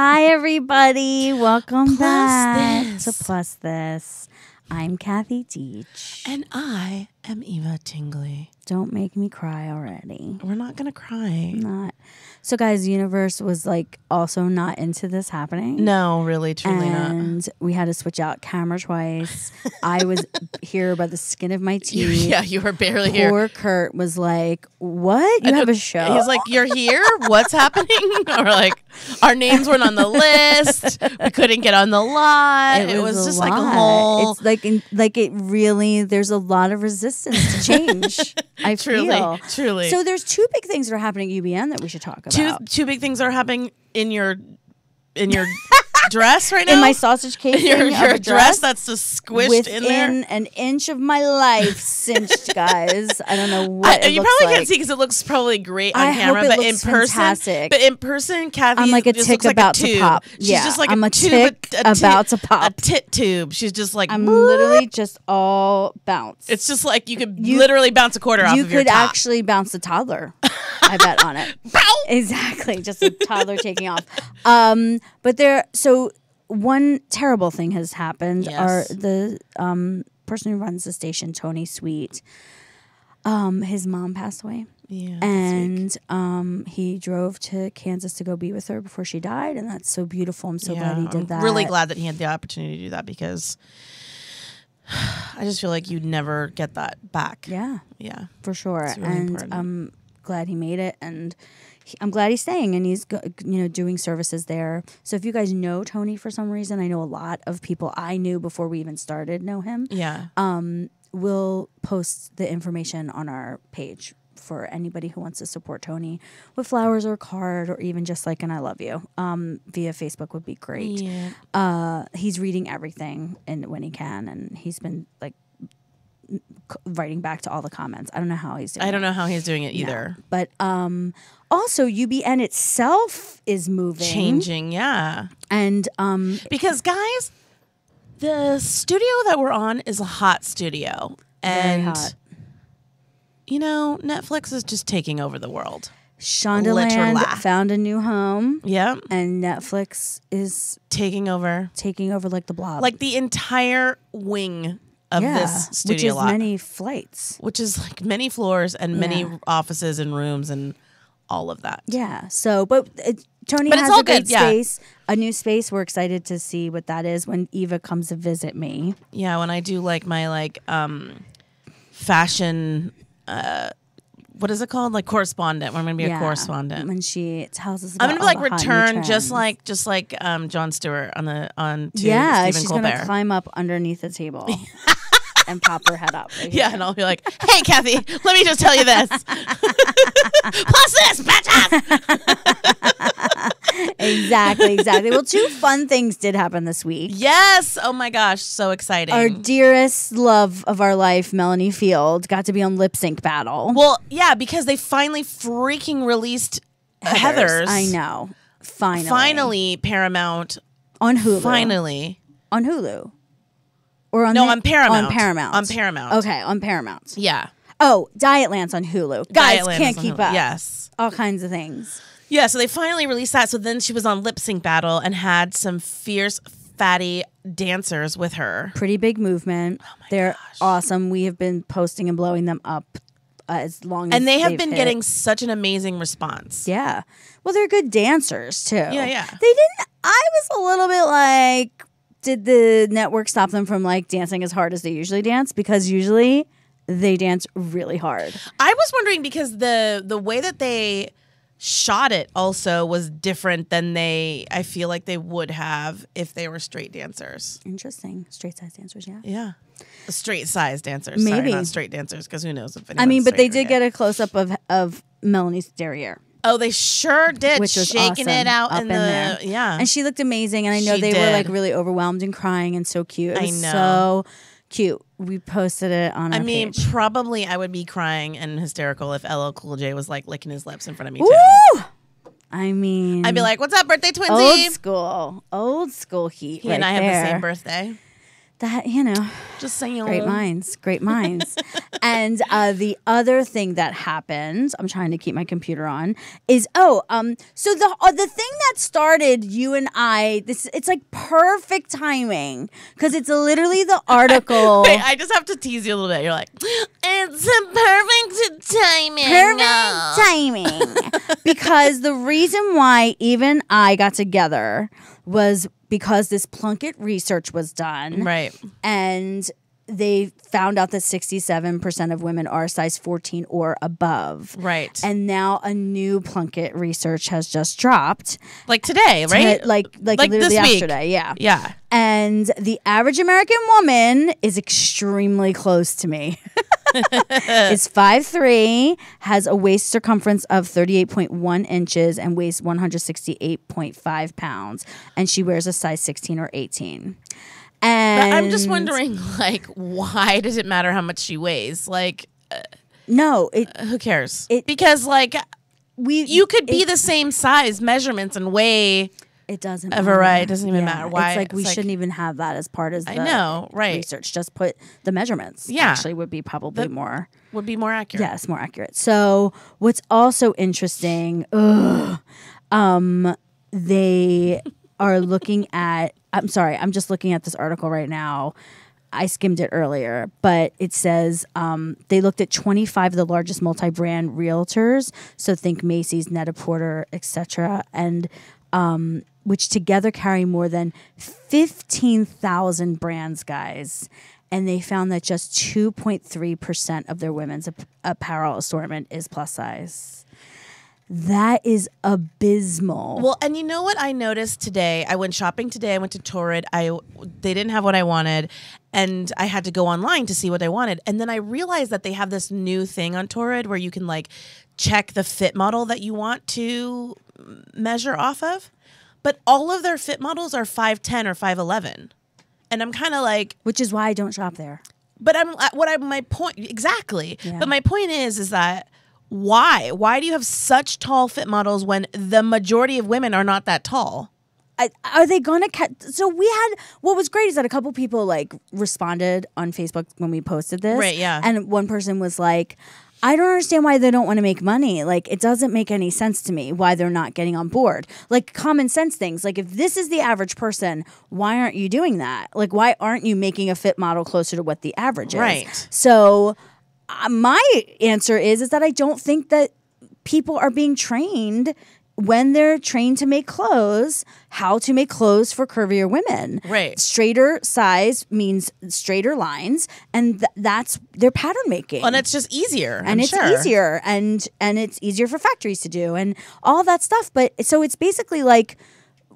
Hi, everybody. Welcome back This. to Plus This. I'm Kathy Deach. And I am Eva Tingley. Don't make me cry already. We're not going to cry. Not. So, guys, the universe was like also not into this happening. No, really, truly not. And we had to switch out camera twice. I was here by the skin of my teeth. Yeah, you were barely here. Poor Kurt was like, what? You have a show? He's like, you're here? What's happening? Or like, our names weren't on the list. We couldn't get on the lot. It was just lot. like a whole... It's like it really, there's a lot of resistance to change. I feel. Truly. So there's two big things that are happening at UBN that we should talk about. Two big things are happening in your dress right now? In my sausage casing your dress that's just squished in there? Within an inch of my life cinched, guys. I don't know what it you looks probably like. can't see because it looks probably great on I camera, hope it but looks in person, fantastic. Kathy, I'm like a just tick looks like about a tube. to pop. She's Yeah, just like I'm a a tube, tick about to pop. A tit tube. She's just like I'm literally just all bounce. It's just like you could literally bounce a quarter off of your top. You could actually bounce a toddler. I bet on it. Exactly, just a toddler taking off. So one terrible thing has happened. Yes. The person who runs the station, Tony Sweet, his mom passed away. Yeah, and he drove to Kansas to go be with her before she died, and that's so beautiful. I'm so glad he did that. I'm really glad that he had the opportunity to do that because I just feel like you'd never get that back. Yeah, for sure. It's really important. I'm glad he made it, and I'm glad he's staying, and he's doing services there. So if you guys know Tony for some reason, I know a lot of people I knew before we even started know him. Yeah. We'll post the information on our page for anybody who wants to support Tony with flowers or a card or even just like an I love you via Facebook would be great. Yeah. He's reading everything and when he can, and he's been like writing back to all the comments. I don't know how he's doing it. I don't know how he's doing it either. No. But also UBN itself is moving. Changing, yeah. And because guys, the studio that we're on is a hot studio. And very hot. You know, Netflix is just taking over the world. Shondaland found a new home. Yeah. And Netflix is taking over like the Blob. Like the entire wing of this studio which is lot. many flights. Which is like many floors and many offices and rooms and all of that. Yeah. So, but Tony has a great space, a new space. We're excited to see what that is when Eva comes to visit me. Yeah, when I do like my fashion what is it called? Like correspondent. I'm gonna be a correspondent. When she tells us about I'm gonna be like return just like Jon Stewart to Stephen she's Colbert. Gonna climb up underneath the table. And pop her head up. Right and I'll be like, hey, Kathy, let me just tell you this. Plus this, bitches! Exactly. Well, two fun things did happen this week. Yes. Oh, my gosh. So exciting. Our dearest love of our life, Melanie Field, got to be on Lip Sync Battle. Well, yeah, because they finally freaking released Heathers. I know. Finally, Paramount. On Hulu. Finally. On Hulu. Or on on Paramount. On Paramount. On Paramount. Okay, on Paramount. Yeah. Oh, Dietland's on Hulu. Guys, can't keep up. Yes. All kinds of things. Yeah, so they finally released that. So then she was on Lip Sync Battle and had some fierce, fatty dancers with her. Pretty big movement. They're awesome. We have been posting and blowing them up as long as and they have been getting such an amazing response. Yeah. Well, they're good dancers, too. Yeah. I was a little bit like, did the network stop them from like dancing as hard as they usually dance? Because usually they dance really hard. I was wondering because the way that they shot it also was different than I feel like they would have if they were straight dancers. Interesting. Straight size dancers, yeah. Yeah. Straight size dancers. Maybe. Sorry, not straight dancers, because who knows if anyone's but they did straight get a close up of Melanie's derriere. Oh, they sure did. Which was shaking awesome, it out up in there. Yeah. And she looked amazing. And I know She they did. were like really overwhelmed and crying and so cute. It was so cute. We posted it on our page. Probably I would be crying and hysterical if LL Cool J was like licking his lips in front of me too. Woo! I mean, I'd be like, "What's up, birthday twinsy?" Old school heat. He right and I have there. the same birthday. That, Just saying. great minds. And the other thing that happened, I'm trying to keep my computer on, is so the thing that started you and I, it's like perfect timing because it's literally the article. Wait, I just have to tease you a little bit. You're like, it's a perfect timing. Because the reason why even I got together was because this Plunkett research was done. Right. And they found out that 67% of women are size 14 or above. Right. And now a new Plunkett research has just dropped. Like today, right? Like literally this yesterday. week. Yeah. Yeah. And the average American woman is extremely close to me. Is 5'3", has a waist circumference of 38.1 inches and weighs 168.5 pounds. And she wears a size 16 or 18. And But I'm just wondering, like, why does it matter how much she weighs? Like, no, who cares? Because, like, you could be the same size measurements and weigh it doesn't a matter. variety. It doesn't even matter. Why? It's like we shouldn't even have that as part of the research. Just put the memeasurements. Yeah. Actually would be probably more. Would be more accurate. Yes, more accurate. So what's also interesting, they are looking at, I'm sorry, I'm just looking at this article right now. I skimmed it earlier, but it says they looked at 25 of the largest multi-brand realtors. So think Macy's, Net-a-Porter, etc., and which together carry more than 15,000 brands, guys. And they found that just 2.3% of their women's apparel assortment is plus size. That is abysmal. Well, and you know what I noticed today? I went shopping today. I went to Torrid. They didn't have what I wanted, and I had to go online to see what I wanted. And then I realized that they have this new thing on Torrid where you can like check the fit model that you want to measure off of. But all of their fit models are 5'10" or 5'11", and I'm kind of like, which is why I don't shop there. But my point exactly. Yeah. But my point is that. Why? Why do you have such tall fit models when the majority of women are not that tall? Are they going to catch? So we had, what was great is that a couple people like responded on Facebook when we posted this. Right, yeah. And one person was like, I don't understand why they don't want to make money. Like, it doesn't make any sense to me why they're not getting on board. Like, common sense things. Like, if this is the average person, why aren't you doing that? Like, why aren't you making a fit model closer to what the average is? Right. So my answer is that I don't think that people are being trained when they're trained to make clothes, how to make clothes for curvier women. Right. Straighter size means straighter lines, and that's their pattern making. And it's just easier. And it's easier, and it's easier for factories to do, and all that stuff. But so it's basically like.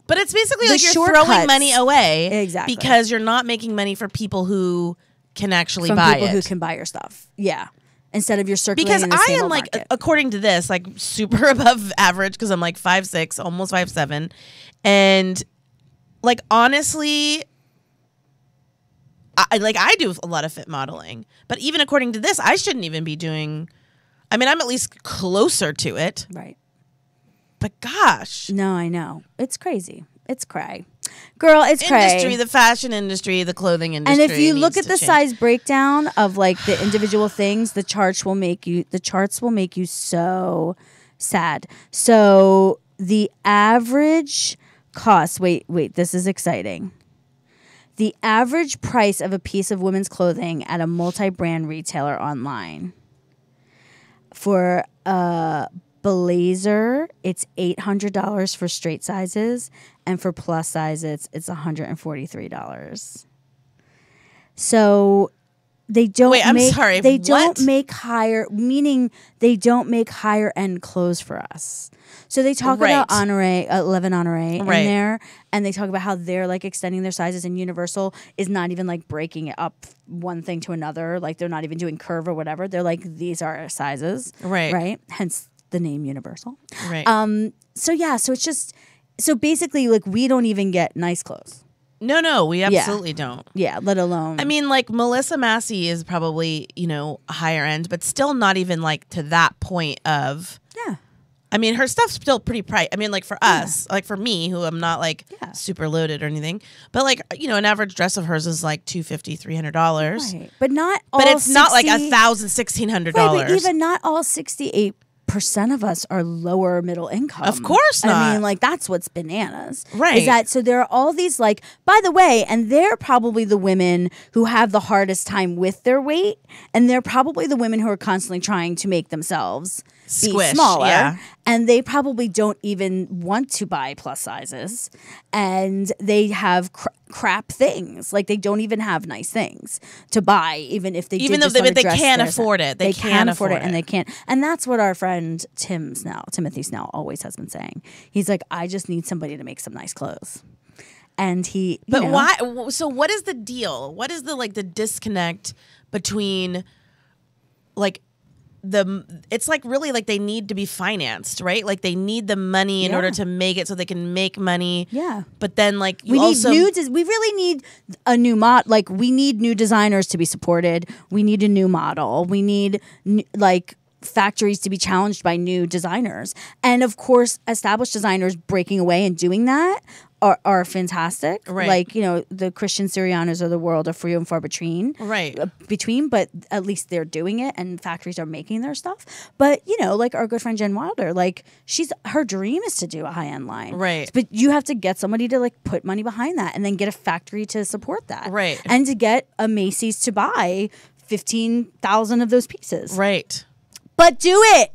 But it's basically the like you're shortcuts. throwing money away. Exactly. Because you're not making money for people who can actually from buy people it. who can buy your stuff. Yeah. Instead of your circulating because in the I same am like, market. according to this, like super above average because I'm like 5'6", almost 5'7", and like honestly, I do a lot of fit modeling, but even according to this, I shouldn't even be doing. I mean, I'm at least closer to it, Right. but gosh, No, I know. It's crazy. It's cray. Girl, it's cray. industry, the fashion industry, the clothing industry. And if you look needs at the to change. size breakdown of like the individual things, the charts will make you so sad. So the average cost, wait, this is exciting. The average price of a piece of women's clothing at a multi-brand retailer online for a blazer, it's $800 for straight sizes, and for plus sizes, it's $143. So they don't. Wait, I'm sorry. They what? don't make higher, meaning they don't make higher end clothes for us. So they talk about Honoré, 11 Honoré in there, and they talk about how they're like extending their sizes, and Universal is not even like breaking it up one thing to another. Like they're not even doing curve or whatever. They're like, these are our sizes, right? Hence the name Universal, right? So yeah, so it's just, so basically like we don't even get nice clothes. No, we absolutely don't. Yeah, let alone. I mean, like Melissa Massey is probably, higher end, but still not even like to that point of. Yeah. I mean, her stuff's still pretty pricey. I mean, like for us, like for me, who am not like super loaded or anything, but like, you know, an average dress of hers is like $250, $300. Right. But not all But it's not like $1,000, $1,600. Right, but even not all 68% of us are lower middle income. Of course not. I mean, like, that's what's bananas. Right. Is that, so there are all these, like, by the way, and they're probably the women who have the hardest time with their weight, and they're probably the women who are constantly trying to make themselves be smaller. Yeah. And they probably don't even want to buy plus sizes. And they have crap things. Like, they don't even have nice things to buy, even if they even did though just they can't afford it. They can afford it, and they can't. And that's what our friend Timothy Snell always has been saying. He's like, I just need somebody to make some nice clothes. And he, but why? So what is the deal? What is the like the disconnect between like it's like really like they need to be financed, right? Like they need the money in order to make it so they can make money. Yeah. But then like we really need a new like we need new designers to be supported. We need a new model. We need like factories to be challenged by new designers. And of course, established designers breaking away and doing that are fantastic. Right. Like, you know, the Christian Sirianas of the world are few and far between. Right. But at least they're doing it and factories are making their stuff. But, you know, like our good friend Jen Wilder, like her dream is to do a high-end line. Right. But you have to get somebody to like put money behind that and then get a factory to support that. Right. And to get a Macy's to buy 15,000 of those pieces. Right. But do it.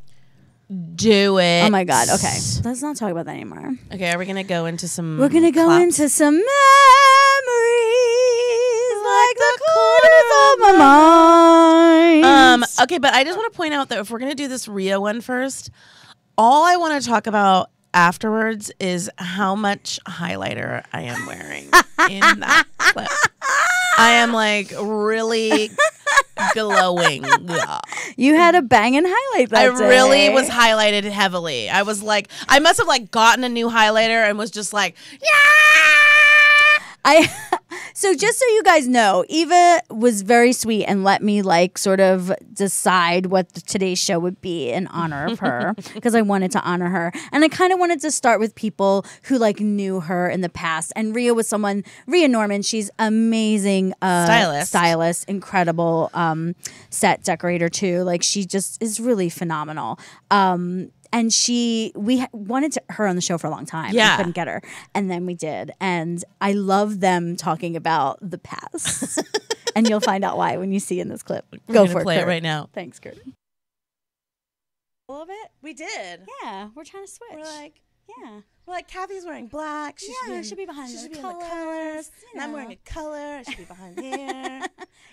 Do it. Oh my God. Okay. Let's not talk about that anymore. Okay, are we gonna go into some We're gonna go into some memories like the corners of my mind. Okay, but I just want to point out that if we're gonna do this Rhea one first, all I want to talk about afterwards is how much highlighter I am wearing in that clip. I am like really glowing. You had a banging highlight that day. I really was highlighted heavily. I was like, I must have like gotten a new highlighter and was just like, yeah. So just so you guys know, Eva was very sweet and let me like sort of decide what today's show would be in honor of her because I wanted to honor her. And I kind of wanted to start with people who like knew her in the past. And Rhea Norman, she's amazing stylist, incredible set decorator too. Like she just is really phenomenal. And we wanted her on the show for a long time. Yeah. We couldn't get her. And then we did. And I love them talking about the past. And you'll find out why when you see in this clip. Go for it, play Kurt. it right now. Thanks, Kurt. A little bit? We did. Yeah, we're trying to switch. We're like, Kathy's wearing black. She should be behind the the colors. You And I'm know. wearing a color. I should be behind here.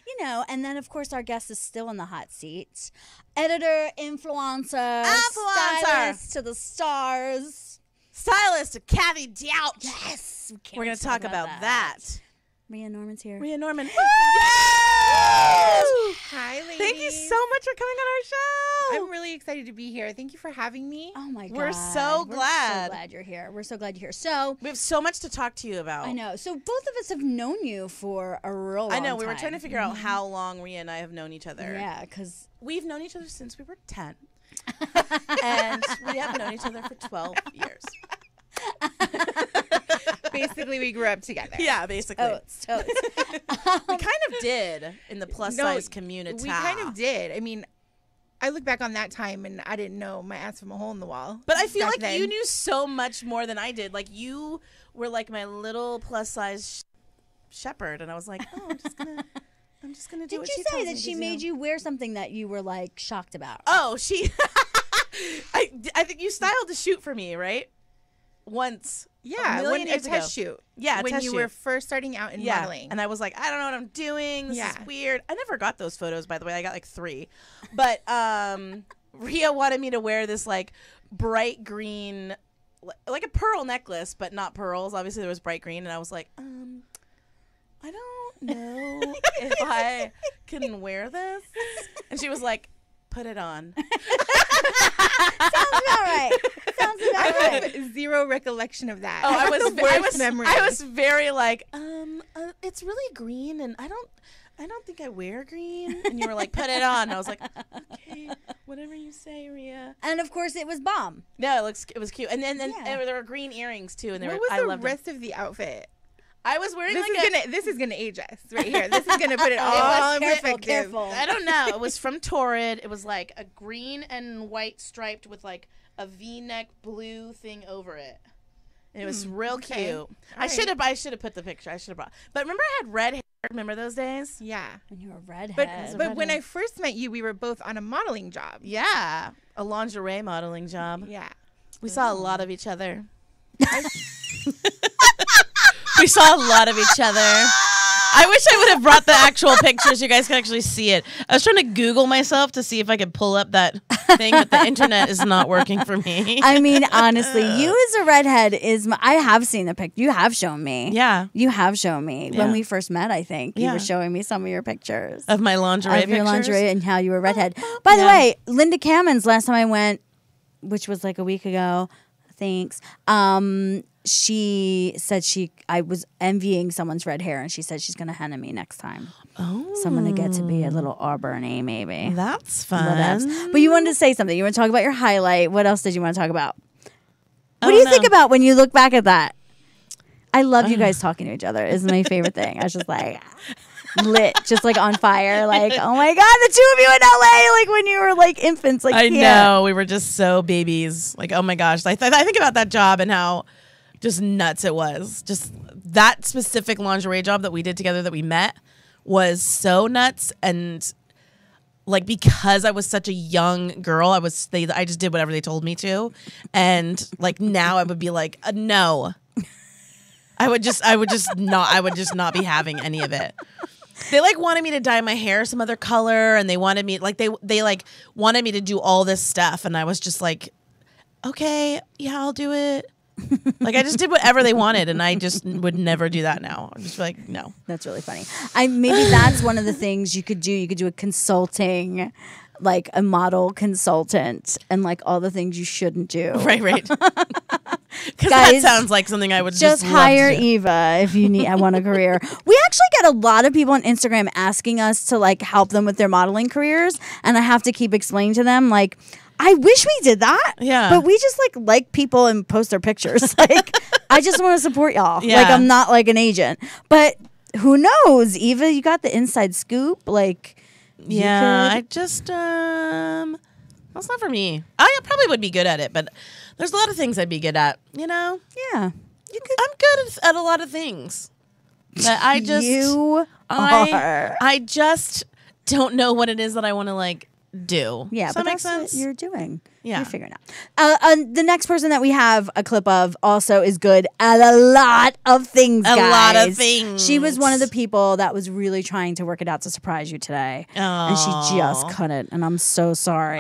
You know, and then of course our guest is still in the hot seat. Editor, influencer, stylist to the stars. Stylist to Kathy Douch. Yes. We're going to talk about that. Rhea Norman's here. Rhea Norman. Hi, ladies. Thank you so much for coming on our show. I'm really excited to be here. Thank you for having me. Oh my God. We're so glad. We're so glad you're here. We're so glad you're here. So We have so much to talk to you about. I know. So both of us have known you for a real long time. I know. We were trying to figure out how long Rhea and I have known each other. Yeah, because We've known each other since we were 10. And we have known each other for 12 years. Basically, we grew up together. Yeah, basically. so We kind of did in the plus size community. We kind of did. I mean, I look back on that time and I didn't know my ass from a hole in the wall. But I feel back like then. you knew so much more than I did. Like you were like my little plus size shepherd, and I was like, oh, I'm just gonna do did what you she say tells that me she to made do. you wear something that you were like shocked about? Oh, she. I think you styled a shoot for me, right? Once. Yeah, a a test shoot. Yeah, when test you shoot. were first starting out in modeling. And I was like, I don't know what I'm doing. This is Yeah. weird. I never got those photos, by the way. I got like 3. But Rhea wanted me to wear this like bright green, like a pearl necklace, but not pearls. Obviously, there was bright green. And I was like, I don't know if I can wear this. And she was like, put it on. Sounds about right. I have zero recollection of that. Oh, I was the worst memory. I was very like, it's really green, and I don't think I wear green. And you were like, put it on. I was like, okay, whatever you say, Rhea. And of course, it was bomb. No, it was cute. And then there were green earrings too. And What was the rest of the outfit? I was wearing this is gonna age us right here. This is gonna put it all in perspective. Careful. I don't know. It was from Torrid. It was like a green and white striped with like a V-neck blue thing over it. And it was real cute. I should have put the picture. I should have brought. But remember, I had red hair. Remember those days? Yeah. When you were a redhead. But when I first met you, we were both on a modeling job. Yeah, a lingerie modeling job. Yeah. We saw a lot of each other. We saw a lot of each other. I wish I would have brought the actual pictures. You guys could actually see it. I was trying to Google myself to see if I could pull up that thing, but the internet is not working for me. I mean, honestly, you as a redhead I have seen the picture. You have shown me. Yeah. You have shown me. Yeah. When we first met, I think. You Yeah. were showing me some of your pictures. Of my lingerie Of your pictures? lingerie and how you were a redhead. By the way, Linda Cammons, last time I went, which was like a week ago, thanks, she said I was envying someone's red hair, and she said she's going to henna me next time. Oh. So I'm going to get to be a little Auburn-y, maybe. That's fun. But you wanted to say something. You want to talk about your highlight. What else did you want to talk about? What do you think about when you look back at that? I love you guys talking to each other. It's my favorite thing. I was just like lit, just like on fire. Like, oh my God, the two of you in LA, like when you were like infants. Like, I know. We were just so babies. Like, oh my gosh. I think about that job and how just nuts it was. Just that specific lingerie job that we did together that we met was so nuts. And like, because I was such a young girl, I just did whatever they told me to. And like now I would be like, no. I would just not be having any of it. They like wanted me to dye my hair some other color, and they wanted me like they like wanted me to do all this stuff, and I was just like, okay, yeah, I'll do it. Like I just did whatever they wanted, and I just would never do that now. I'm just like, no. That's really funny. Maybe that's one of the things you could do. You could do a consulting, like a model consultant, and like all the things you shouldn't do. Right. Because that sounds like something I would just hire love to do. Eva if you want a career. We actually get a lot of people on Instagram asking us to like help them with their modeling careers, and I have to keep explaining to them like, I wish we did that. Yeah. But we just like people and post their pictures. Like, I just want to support y'all. Yeah. Like, I'm not like an agent. But who knows? Eva, you got the inside scoop. Like, yeah, I just that's not for me. I probably would be good at it, but there's a lot of things I'd be good at, you know? Yeah. You could. I'm good at a lot of things. But I just I just don't know what it is that I want to like do. Yeah, Does but that make that's sense? what you're doing. Yeah. You're figuring it out. The next person that we have a clip of also is good at a lot of things, guys. A lot of things. She was one of the people that was really trying to work it out to surprise you today. And she just couldn't. And I'm so sorry.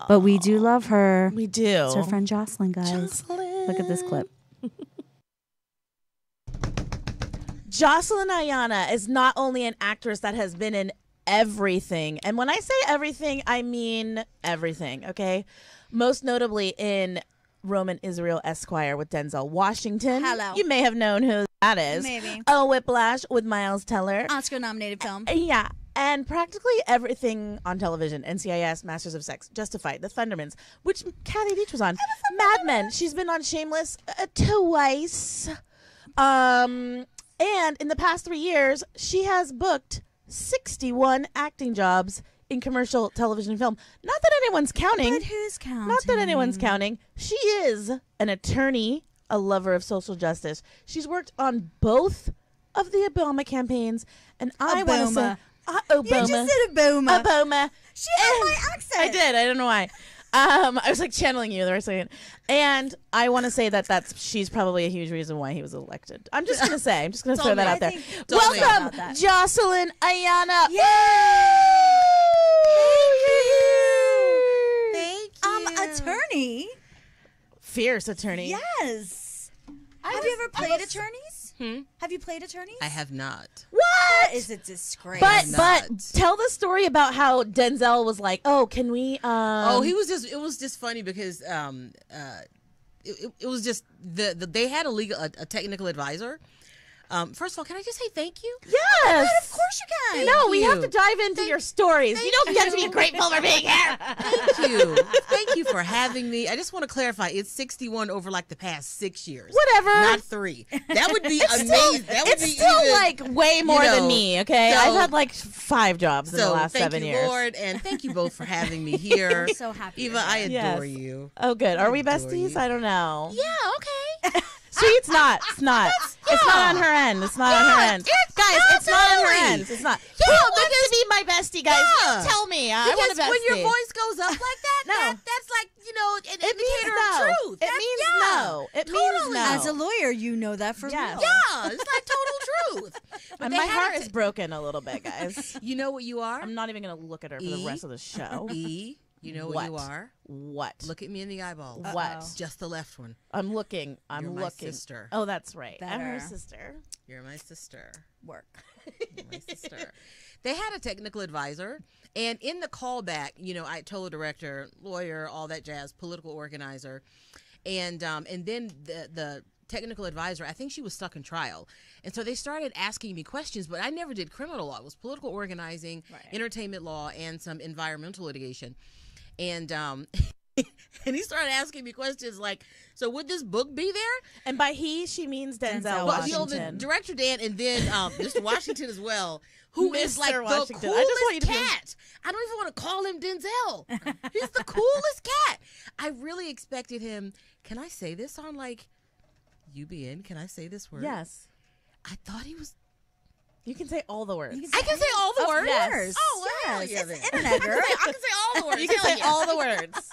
But we do love her. We do. It's her friend Jocelyn, guys. Jocelyn. Look at this clip. Jocelyn Ayana is not only an actress that has been in everything. And when I say everything, I mean everything, okay? Most notably in Roman Israel Esquire with Denzel Washington. Hello. You may have known who that is. Maybe. Oh, Whiplash with Miles Teller. Oscar-nominated film. Yeah. And practically everything on television. NCIS, Masters of Sex, Justified, The Thundermans, which Kathy Beach was on. Mad Men. She's been on Shameless twice. And in the past 3 years, she has booked 61 acting jobs in commercial television and film. Not that anyone's counting. But who's counting? Not that anyone's counting. She is an attorney, a lover of social justice. She's worked on both of the Obama campaigns. And I want to say... Obama. You just said Obama. Obama. She had my accent. I did. I don't know why. I was like channeling you there a second. And I want to say that she's probably a huge reason why he was elected. I'm just going to say. I'm just going to throw that out there. Welcome, Jocelyn Ayana. Thank you. Attorney. Fierce attorney. Yes. Have you ever played attorneys? Have you played attorneys? I have not. What? That is a disgrace. But tell the story about how Denzel was like, oh, can we? He was just. It was just funny because it was just they had a technical advisor. First of all, can I just say thank you? Yes. Of course you can. No, we Thank have you. to dive into your stories. You don't get to be grateful for being here. Thank you. Thank you for having me. I just want to clarify, it's 61 over like the past 6 years. Whatever. Not 3. That would be amazing. That would It's be still even, like way more than me, okay? so- I've had like 5 jobs in the last thank 7 you, years. Lord, and thank you both for having me here. I'm so happy Eva, you're I here. adore Yes. you. Oh, good. Are we adore besties? you. I don't know. Yeah, okay. See, it's not. It's not. It's not on her end. It's not on her end. Guys, it's not on her end. It's not. Who wants to be my bestie, guys? Yeah. You tell me. I want a Because bestie. when your voice goes up like that, No. that's like, an it means indicator no. of truth. It That's- means yeah, no. It means totally. no. As a lawyer, you know that for Yes. real. Yeah, it's like total truth. But And they my had heart to- is broken a little bit, guys. You know what you are? I'm not even going to look at her for the rest of the show. E, you know what you What? are? What? Look at me in the eyeball. What? Just the left one. I'm looking. I'm You're my looking. sister. Oh, that's right. I'm her Better. sister. You're my sister. Work. You're my sister. They had a technical advisor, and in the callback, I told the director, lawyer, all that jazz, political organizer, and then the technical advisor, I think she was stuck in trial, and so they started asking me questions, but I never did criminal law. It was political organizing, entertainment law, and some environmental litigation, and and he started asking me questions like, so would this book be there? And by he, she means Denzel, Denzel Well, Washington. the director Dan, and then Mr. Washington as well, who is like Mr. the Washington. I just want you coolest to be- cat. I don't even want to call him Denzel. He's the coolest cat. I really expected him. Can I say this on like UBN? Can I say this word? Yes. I thought he was. You can say all the words. I can say all the words. yes. Oh, well, Yes. yeah, It's then. internet, girl. I can say all the words. You can Hell say yeah. all the words.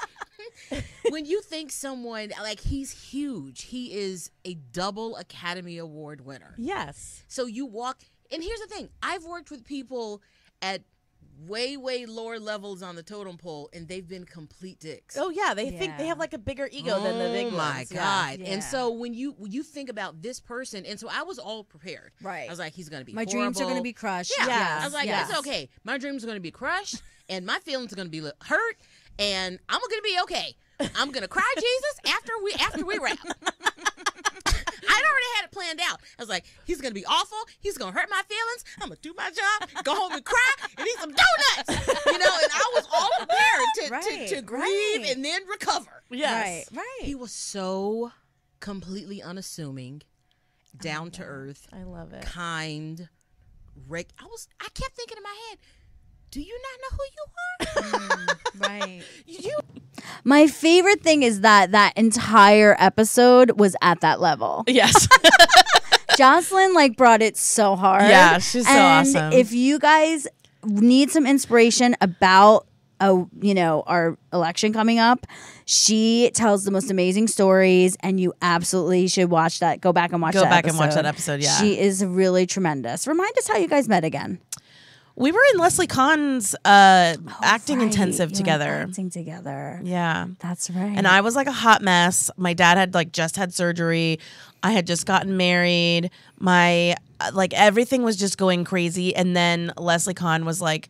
When you think someone like he's huge, he is a double Academy Award winner. Yes. So you walk, and here's the thing: I've worked with people at way lower levels on the totem pole, and they've been complete dicks. Oh yeah, they think they Yeah. have like a bigger ego than the big Oh my ones. god! Yeah. And so when you think about this person, and so I was all prepared. Right. I was like, he's gonna be. My dreams are horrible. going to be crushed. Yeah. Yes, I was like, yes. it's okay. My dreams are gonna be crushed, and my feelings are gonna be hurt, and I'm gonna be okay. I'm gonna cry Jesus after we wrap. I'd already had it planned out. I was like, he's gonna be awful. He's gonna hurt my feelings. I'm gonna do my job, go home and cry, and eat some donuts. And I was all prepared to grieve and then recover. Yes. Right. He was so completely unassuming, down to earth, I love it. kind. I kept thinking in my head, do you not know who you are? Right. You My favorite thing is that entire episode was at that level. Yes. Jocelyn brought it so hard. Yeah, she's so and awesome. If you guys need some inspiration about our election coming up, she tells the most amazing stories, and you absolutely should watch that. Go back and watch that episode. Yeah. She is really tremendous. Remind us how you guys met again. We were in Leslie Kahn's acting Right. intensive You were together. Acting together. Yeah. That's right. And I was like a hot mess. My dad had just had surgery. I had just gotten married. My everything was just going crazy. And then Leslie Kahn was like,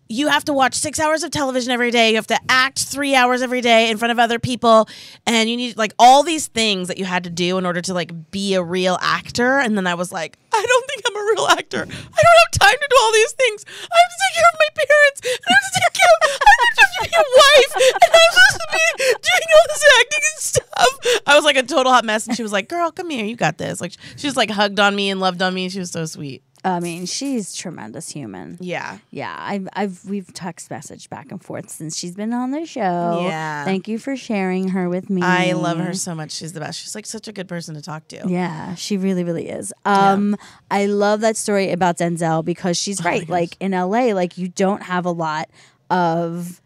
you have to watch 6 hours of television every day. You have to act 3 hours every day in front of other people. And you need all these things that you had to do in order to be a real actor. And then I was like, I don't think I'm a real actor. I don't have time to do all these things. I have to take care of my parents. And I have to take care of, I have to be a wife. And I'm supposed to be doing all this acting and stuff. I was like a total hot mess. And she was like, girl, come here. You got this. She just hugged on me and loved on me. She was so sweet. I mean, she's a tremendous human. Yeah. Yeah, we've text messaged back and forth since she's been on the show. Yeah. Thank you for sharing her with me. I love her so much. She's the best. She's such a good person to talk to. Yeah, she really, really is. I love that story about Denzel because she's right. In LA, you don't have a lot of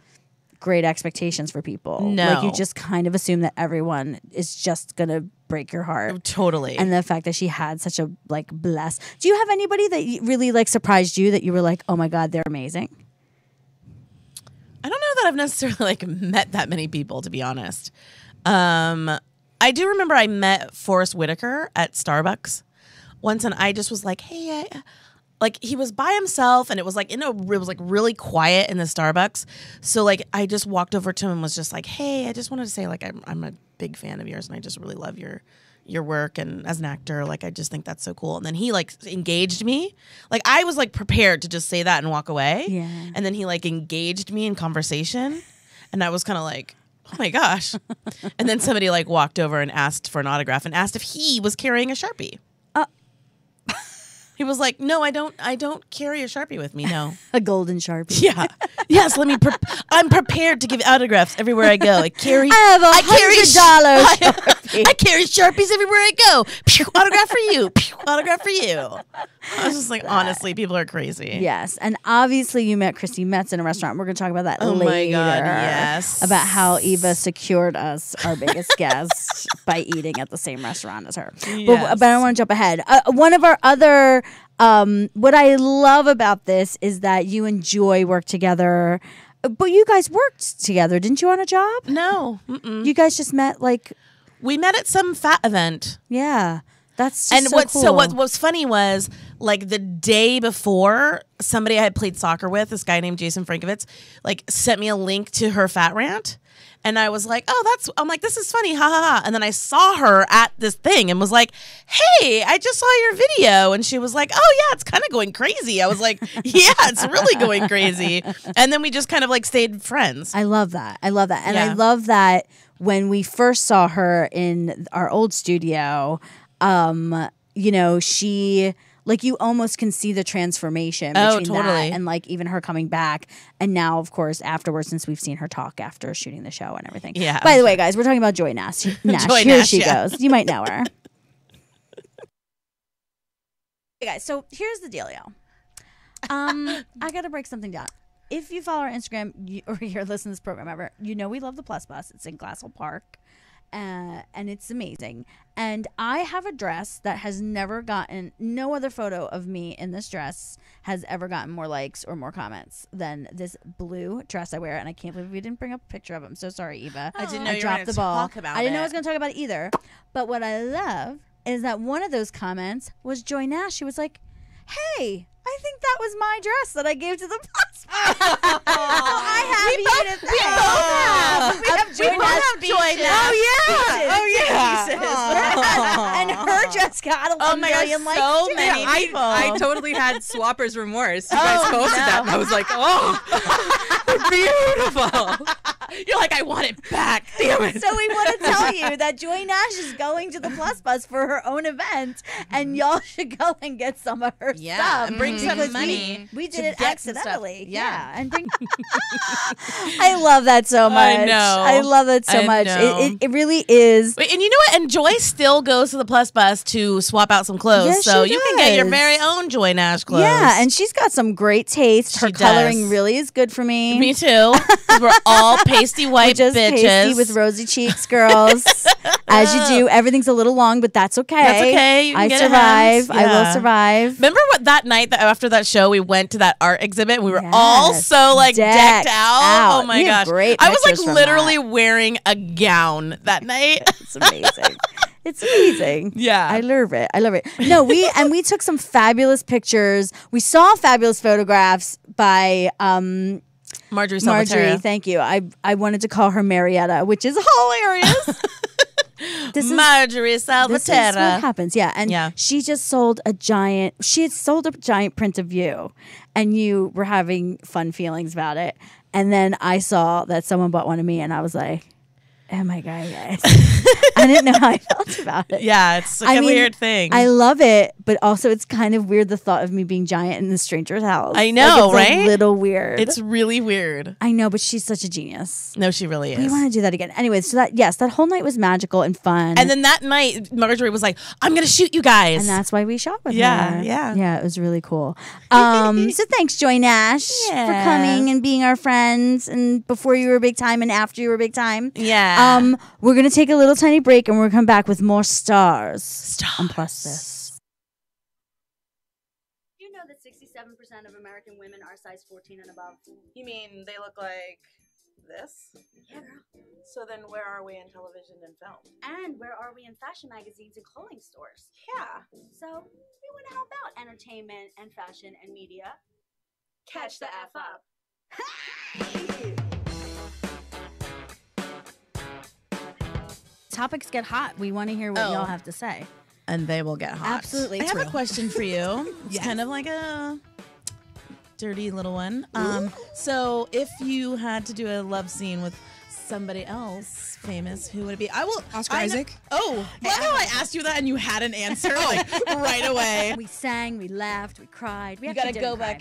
great expectations for people. No. You just kind of assume that everyone is just gonna break your heart. Totally. And the fact that she had such a bless. Do you have anybody that really surprised you that you were like, oh my God, they're amazing? I don't know that I've necessarily met that many people, to be honest. I do remember I met Forrest Whitaker at Starbucks once, and I just was like, hey, he was by himself, and it was it was really quiet in the Starbucks. So I just walked over to him and was just like, hey, I just wanted to say I'm a big fan of yours, and I just really love your your work and as an actor. Like, I just think that's so cool. And then he like engaged me. Like, I was like prepared to just say that and walk away. Yeah. And then he like engaged me in conversation, and I was kind of like, oh my gosh. And then somebody like walked over and asked for an autograph and asked if he was carrying a Sharpie. He was like, "No, I don't carry a Sharpie with me. No, A golden Sharpie. yeah, yes. I'm prepared to give autographs everywhere I go. I carry I have $100 I carry Sharpies everywhere I go. Pew, autograph for you. Pew, autograph for you." I was just like, honestly, people are crazy. Yes, and obviously you met Chrissy Metz in a restaurant. We're going to talk about that Oh later. my God, yes. About how Eva secured us our biggest guest by eating at the same restaurant as her. Yes. But I don't want to jump ahead. One of our other, what I love about this is that you and Joy work together. But you guys worked together, didn't you, on a job? No, You guys just met like, we met at some fat event. yeah. That's just And so what cool. so what was funny was like the day before, somebody I had played soccer with, this guy named Jason Frankovitz, like sent me a link to her fat rant. And I was like, I'm like, this is funny, ha ha ha. And then I saw her at this thing and was like, hey, I just saw your video. And she was like, oh yeah, it's kind of going crazy. I was like, yeah, it's really going crazy. And then we just kind of like stayed friends. I love that. And Yeah. I love that when we first saw her in our old studio, you know, she like you almost can see the transformation between totally. that and like even her coming back. And now, of course, afterwards, since we've seen her talk after shooting the show and everything. Yeah. By the way, guys, we're talking about Joy Nash. Joy Here Nash, she yeah. goes. You might know her. Hey guys, so here's the dealio. I got to break something down. If you follow our Instagram or you're listening to this program ever, you know we love the Plus Bus. It's in Glassell Park. And it's amazing. And I have a dress that has never gotten, no other photo of me in this dress has ever gotten more likes or more comments than this blue dress I wear. And I can't believe we didn't bring up a picture of it. I'm so sorry, Eva. I didn't know you were dropped gonna the ball. talk about I didn't know I it. was going to talk about it either. But what I love is that one of those comments was Joy Nash. She was like, hey, I think that was my dress that I gave to the Plus Bus. I have Edith. We have Joy Nash. And her dress got a million likes so too. many people. I totally had swapper's remorse. You guys posted that, and I was like, oh, beautiful. You're like, I want it back. Damn it. So we want to tell you that Joy Nash is going to the Plus Bus for her own event, and y'all should go and get some of her stuff. and bring some because money We did to it get some stuff. accidentally. Yeah. And bring. I love that so much. I know. I love that so I much. know. It really is. Wait, and you know what? And Joy still goes to the Plus Bus to swap out some clothes. Yes, so she you can get your does. very own Joy Nash clothes. Yeah, and she's got some great taste. Her She coloring does. really is good for me. Me too. 'Cause we're all pasty white Just bitches. pasty with rosy cheeks, girls. As you do. Everything's a little long, but that's okay. That's okay. You can I get it survive. hemmed. I will Yeah. survive. Remember what that night that after that show we went to that art exhibit and we were all Yes. so like decked out. Oh my We have gosh. great I was like pictures from literally that. wearing a gown that night. It's amazing. It's amazing. Yeah. I love it. I love it. No, we took some fabulous pictures. We saw fabulous photographs by Marjorie Marjorie. Salvatore. Thank you. I wanted to call her Marietta, which is hilarious. Marjorie This is what Salvatore. happens, yeah. And Yeah. she just sold a giant. She had sold a giant print of you, and you were having fun feelings about it. And then I saw that someone bought one of me, and I was like, "Oh my god, guys!" I didn't know how I felt about it. Yeah, it's like I a mean, weird thing. I love it, but also it's kind of weird the thought of me being giant in a stranger's house. I know, it's right? A little weird. It's really weird. I know, but she's such a genius. No, she really We is. want to do that again. Anyway, so that whole night was magical and fun. And then that night, Marjorie was like, I'm going to shoot you guys. And that's why we shot with Yeah, her. yeah. Yeah, it was really cool. So thanks, Joy Nash, for Yeah. coming and being our friends. And before you were big time and after you were big time. Yeah. We're going to take a little tiny break and we're going to come back with more stars. On Plus This. Do you know that 67% of American women are size 14 and above? You mean they look like this? Yeah, girl. So then where are we in television and film? And where are we in fashion magazines and clothing stores? Yeah. So we want to help out entertainment and fashion and media. Catch the F up. topics get hot, we want to hear what y'all have to say. And they will get hot. Absolutely I have true. a question for you. It's kind of like a dirty little one. So if you had to do a love scene with somebody else famous, who would it be? Oscar Isaac. Oh, Why do I asked you that and you had an answer like right away? We sang, we laughed, we cried. We you actually gotta didn't go cry.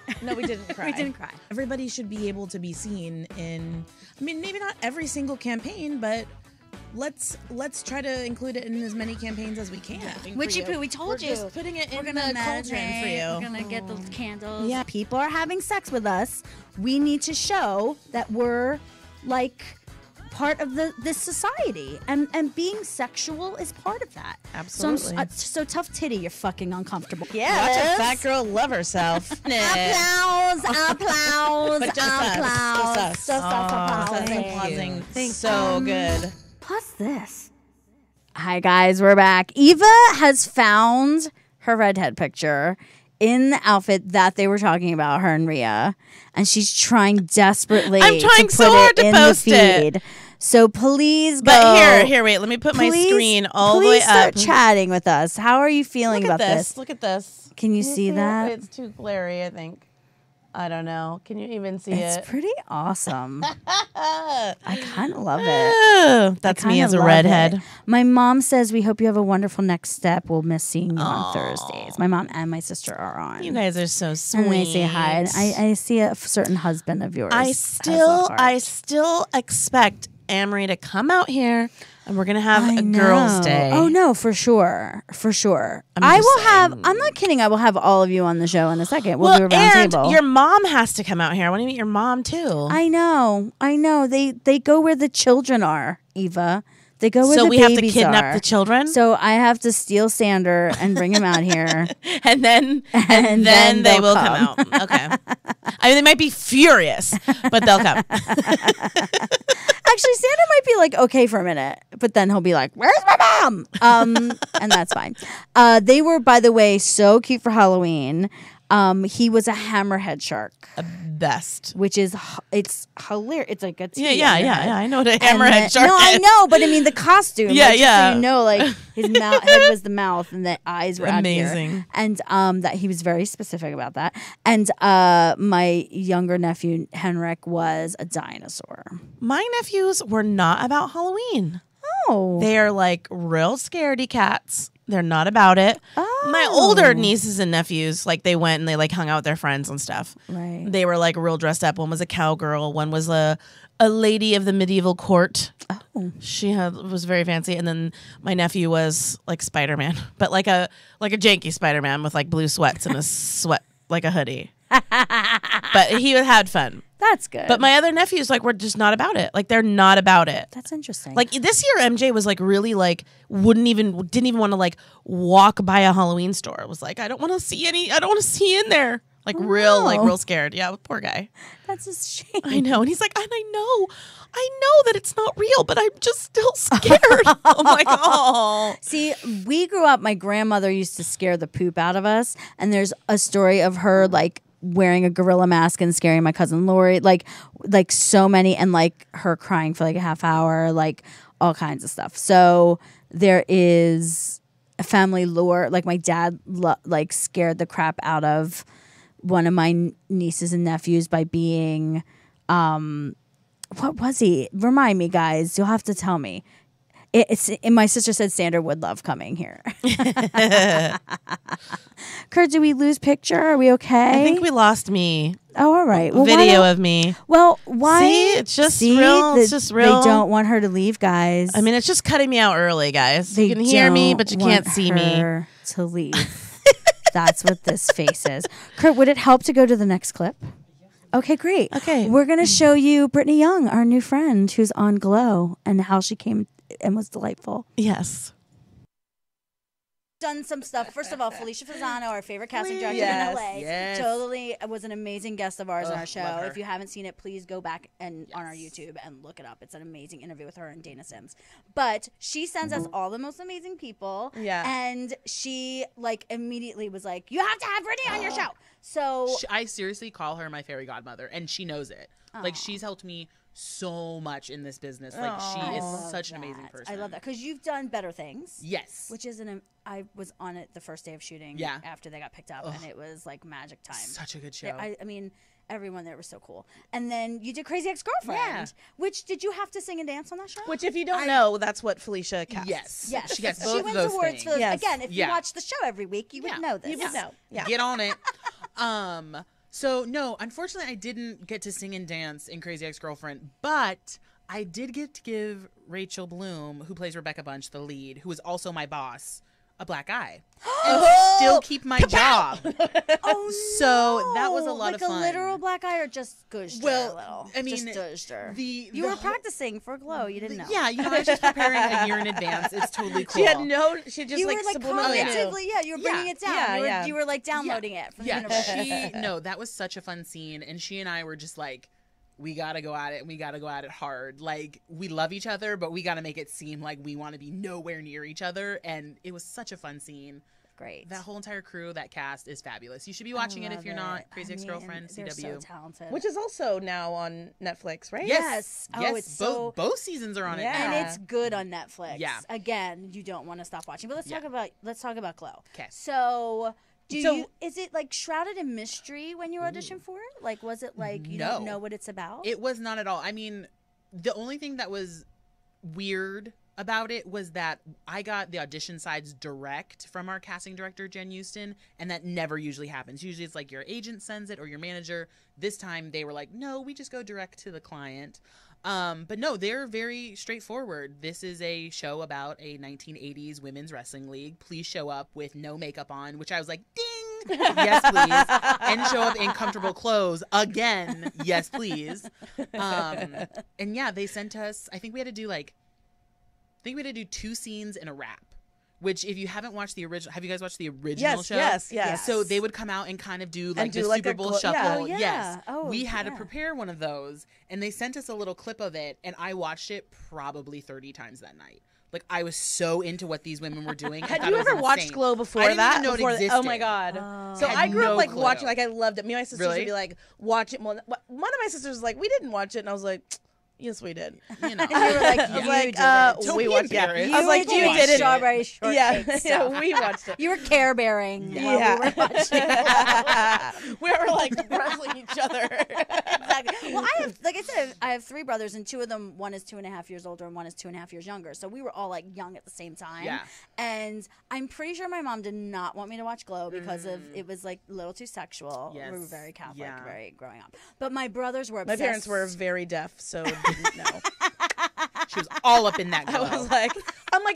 back. No, we didn't cry. We didn't cry. Everybody should be able to be seen in. I mean, maybe not every single campaign, but let's try to include it in as many campaigns as we can. Witchy poo, we told you. Just putting it We're in gonna the cauldron for meditate. We're you. gonna get those candles. Yeah. People are having sex with us. We need to show that we're like part of this society, and being sexual is part of that. Absolutely. So tough titty, you're fucking uncomfortable. Watch a fat girl love herself. Applause, applause, But just us. applause. Just us. Just us applauding. Applauding. Thank So you. good. Plus this. Hi guys, we're back. Eva has found her redhead picture in the outfit that they were talking about, her and Rhea, and she's trying desperately I'm trying to so put hard it to in post the it. feed. So please go. But here, wait. Let me put my screen all the way Please start up. chatting with us. How are you feeling Look at about this. Look at this. Can you see it? that? It's too glary, I think. I don't know. Can you even see It's it? pretty awesome. I kind of love it. Oh, that's me Kinda as a love redhead. it. My mom says we hope you have a wonderful next step. We'll miss seeing you on Thursdays. My mom and my sister are on. You guys are so sweet. and they say hi. And I see a certain husband of yours. I has still, a heart. I still expect Amory to come out here, and we're gonna have I a girls' know. day. Oh no, for sure, for sure. I'm I just will have. saying. I'm not kidding. I will have all of you on the show in a second. We'll do a round and table. your mom has to come out here. I want to meet your mom too. I know. They go where the children are, Eva. They go where so the we have to babies kidnap are. the children, So I have to steal Sander and bring him out here. and then And then they they'll will come. come out. Okay. I mean, they might be furious, but they'll come. Actually, Sander might be like okay for a minute, but then he'll be like, "Where's my mom?" And that's fine. They were, by the way, so cute for Halloween. He was a hammerhead shark, Best. which is it's hilarious. It's like a T Yeah, on yeah, your yeah, head. yeah. I know what a And hammerhead shark No, I is. know, but I mean the costume. Yeah, like, just yeah. So you know, like his mouth head was the mouth, and the eyes were out Amazing. here. And that he was very specific about that. And my younger nephew Henrik was a dinosaur. My nephews were not about Halloween. Oh, They are like real scaredy cats. They're not about it. My Oh. older nieces and nephews, like they went and they like hung out with their friends and stuff. right. They were like real dressed up. One was a cowgirl. One was a lady of the medieval court. Oh. She was very fancy. And then my nephew was like Spider-Man, but like a janky Spider-Man with like blue sweats and a sweat like a hoodie. But he had fun. That's good. But my other nephews like were just not about it. Like they're not about it. That's interesting. Like this year, MJ was like really like didn't even want to like walk by a Halloween store. Was like I don't want to see in there. Like real scared. Yeah, poor guy. that's a shame. I know, and he's like, and I know that it's not real, but I'm just still scared. I'm like, oh. See, we grew up. My grandmother used to scare the poop out of us, and there's a story of her like wearing a gorilla mask and scaring my cousin Lori, like so many, and like her crying for like a half hour, like all kinds of stuff. So there is a family lore. Like my dad like scared the crap out of one of my nieces and nephews by being what was he? Remind me, guys. You'll have to tell me. My sister said Sander would love coming here. Kurt, did we lose picture? Are we okay? I think we lost me. Oh, all right. Well, Video of me. Well, why? See, it's just real. It's just real. They don't want her to leave, guys. I mean, it's just cutting me out early, guys. They You can hear me, don't but you want can't see me. her to leave. That's what this face is. Kurt, would it help to go to the next clip? Okay, great. Okay. We're going to show you Britney Young, our new friend who's on Glow, and how she came and was delightful. Yes. Done some stuff. First of all, Felicia Fasano, our favorite casting director Yes, in LA, yes. totally was an amazing guest of ours on our show. love her. If you haven't seen it, please go back and on our YouTube and look it up. It's an amazing interview with her and Dana Sims. But she sends us all the most amazing people. Yeah. And she like immediately was like, "You have to have Britney on your show." So I seriously call her my fairy godmother, and she knows it. Like, she's helped me so much in this business. Like she I is love such an that. amazing person. I love that because you've done Better Things. Yes. Which is I was on it the first day of shooting. Yeah. After they got picked up, and it was like magic time. Such a good show. I mean, everyone there was so cool. And then you did Crazy Ex-Girlfriend. Yeah. Which did you have to sing and dance on that show? Which, if you don't know, that's what Felicia cast. Yes. Yes. She gets She both wins of those awards things. for those. Yes. Again, if you Yeah. watch the show every week, you would know this. You would know. Yeah. Get on it. So no, unfortunately I didn't get to sing and dance in Crazy Ex-Girlfriend, but I did get to give Rachel Bloom, who plays Rebecca Bunch, the lead, who is also my boss, a black eye. And still keep my job. Oh, So that was a lot like of fun. Like a literal black eye or just gouged her a little? I mean, just gouged her. the You were whole- practicing for Glow. You didn't know. Yeah, you know, I was just preparing a year in advance. It's totally cool. She just You like were like subliminally knew. cognitively, you were bringing Yeah. it down. Yeah, You were like downloading it from the universe. No, that was such a fun scene, and she and I were just like, we gotta go at it, and we gotta go at it hard. Like, we love each other, but we gotta make it seem like we want to be nowhere near each other, and it was such a fun scene. Great. That whole entire crew, that cast is fabulous. You should be watching it if you're not. Crazy Ex-Girlfriend, they're CW. so talented. Which is also now on Netflix, right? Yes. Oh, yes, it's so- both seasons are on it Yeah. now. and it's good on Netflix. Yeah. Again, you don't want to stop watching. But let's talk about Glow. 'Kay. So So- is it like shrouded in mystery when you auditioned for it? Like was it like you don't know what it's about? It was not at all. I mean, the only thing that was weird about it was that I got the audition sides direct from our casting director, Jen Houston, and that never usually happens. Usually it's like your agent sends it or your manager. This time they were like, no, we just go direct to the client. But no, they're very straightforward. This is a show about a 1980s women's wrestling league. Please show up with no makeup on, which I was like, ding, yes, please. And show up in comfortable clothes again, yes, please. And yeah, they sent us, I think we had to do 2 scenes in a wrap. Which, if you haven't watched the original, have you guys watched the original show? Yes. So they would come out and kind of do like do the like Super a Bowl yeah. shuffle. Oh, yeah. Yes. Oh, we had to yeah. prepare one of those, and they sent us a little clip of it, and I watched it probably 30 times that night. Like, I was so into what these women were doing. I Had thought you it was ever watched insane. Glow before I didn't that? even know it Before existed. Oh my god! So Had I grew no up like clue. watching. Like I loved it. Me and my sisters Really? would be like, watch it. One of my sisters was like, we didn't watch it, and I was like, yes, we did. You know. and you were like, I was you like, did it. Don't we be watched it. embarrassed. I was like, were you doing did it. strawberry shortcake Yeah, stuff. we watched it. You were care bearing. Yeah. We were watching. We were like wrestling each other. Exactly. Well, I have 3 brothers, and 2 of them, one is 2.5 years older, and one is 2.5 years younger. So we were all like young at the same time. Yeah. And I'm pretty sure my mom did not want me to watch Glow because of it was like a little too sexual. Yes. We were very Catholic, Yeah. very growing up. But my brothers were My obsessed. parents were very deaf, so didn't know. She was all up in that I glow. was like,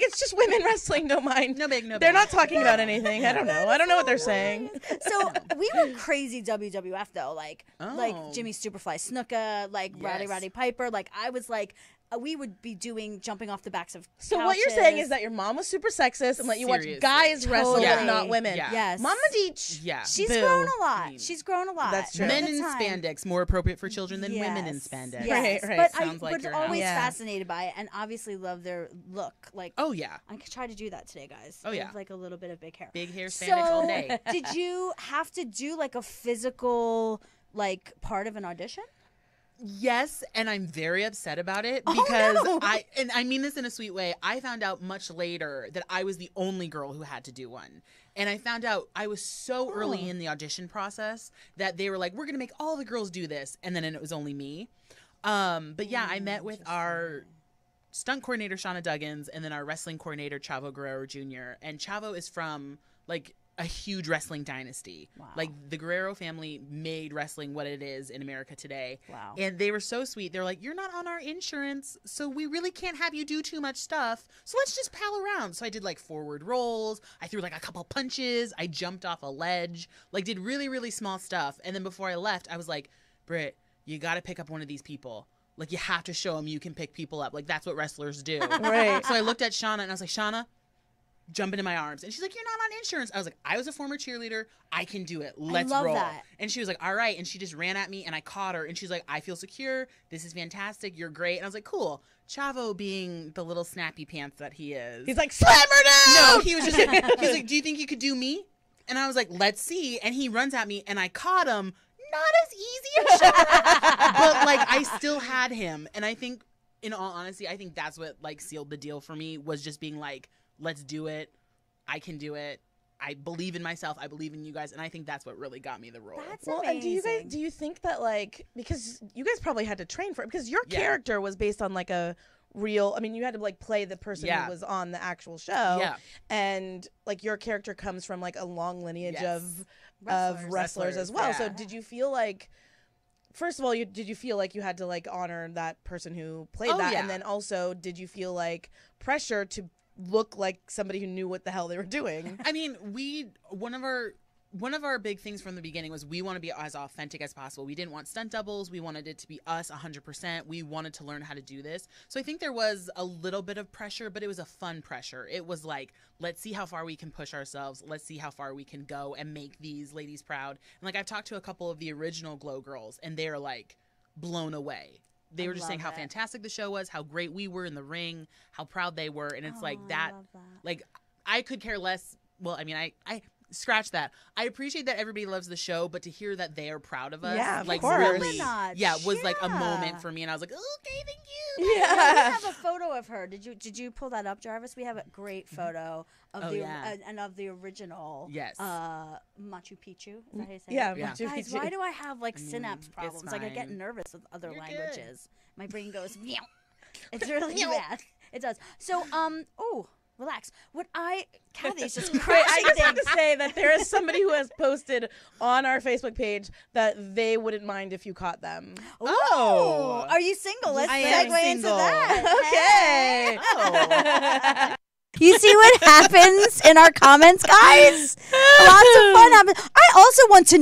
it's just women wrestling. Don't mind. No big, no They're big. not talking about anything. I don't know. I don't know what they're saying. So we were crazy WWF though, like Oh. Jimmy Superfly Snuka, like Yes. Roddy Piper. Like I was like, we would be jumping off the backs of. So what you're saying is couches. that your mom was super sexist and let you watch Seriously. guys wrestle, Totally. but not women. Yeah. Yes. Mama Deech. Yeah. She's Boo. grown a lot. She's grown a lot. That's true. Men At the in time. spandex, more appropriate for children than women in Yes. spandex. Yes. Right. But Sounds like I was your always house. Yeah. fascinated by it, and obviously love their look. Like, Oh, yeah. I could try to do that today, guys. Oh, yeah. With, like a little bit of big hair. Big hair spandex all day. Did you have to do like a physical like part of an audition? Yes, and I'm very upset about it Oh, because no. I mean this in a sweet way. I found out much later that I was the only girl who had to do one. And I found out I was so early in the audition process that they were like, we're going to make all the girls do this. And then it was only me. But yeah, I met with our stunt coordinator, Shauna Duggins, and then our wrestling coordinator, Chavo Guerrero Jr. And Chavo is from like a huge wrestling dynasty. Wow. Like the Guerrero family made wrestling what it is in America today. Wow. And they were so sweet. They're like, you're not on our insurance, so we really can't have you do too much stuff. So let's just pal around. So I did like forward rolls. I threw like a couple punches. I jumped off a ledge. Like did really, really small stuff. And then before I left, I was like, Britt, you got to pick up one of these people. Like you have to show them you can pick people up. Like that's what wrestlers do. Right. So I looked at Shauna and I was like, Shauna, jump into my arms. And she's like, you're not on insurance. I was like, I was a former cheerleader. I can do it. Let's love roll. that. And she was like, all right. And she just ran at me and I caught her. And she's like, I feel secure. This is fantastic. You're great. And I was like, cool. Chavo being the little snappy pants that he is. He's like, slam her down! No, he was just he was like, do you think you could do me? And I was like, let's see. And he runs at me and I caught him. not as easy as but like I still had him, and I think, in all honesty, I think that's what like sealed the deal for me, was just being like, let's do it. I can do it. I believe in myself. I believe in you guys, and I think that's what really got me the role. That's Well, amazing. and do you think that, like, because you guys probably had to train for it, because your character was based on like a real, I mean, you had to like play the person who was on the actual show. Yeah. And like your character comes from like a long lineage of wrestlers as well. Yeah. So did you feel like, first of all, did you feel like you had to like honor that person who played that? Yeah. And then also, did you feel like pressure to look like somebody who knew what the hell they were doing? I mean, one of our big things from the beginning was we want to be as authentic as possible. We didn't want stunt doubles. We wanted it to be us 100%. We wanted to learn how to do this. So I think there was a little bit of pressure, but it was a fun pressure. It was like, let's see how far we can push ourselves. Let's see how far we can go and make these ladies proud. And like, I've talked to a couple of the original Glow girls, and they're like blown away. They were just saying how fantastic the show was, how great we were in the ring, how proud they were. And it's like that, like, I could care less. Well, I mean, I scratch that. I appreciate that everybody loves the show, but to hear that they are proud of us, Yeah, of like course. really, was like a moment for me. And I was like, okay, thank you. We Yeah. have a photo of her. Did you pull that up, Jarvis? We have a great photo of and of the original. Yes. Machu Picchu. Is that how you say Yeah. it? Yeah. Machu Guys, Picchu. why do I have like synapse it's problems? Like I get fine. nervous with other You're languages. My brain goes, meow. It's really bad. It does. So, relax. Kathy's just Wait, crushing I just have things. to say that there is somebody who has posted on our Facebook page that they wouldn't mind if you caught them. Oh, are you single? Let's I am segue into single. that. Okay. Oh. You see what happens in our comments, guys? Lots of fun happens. I also want to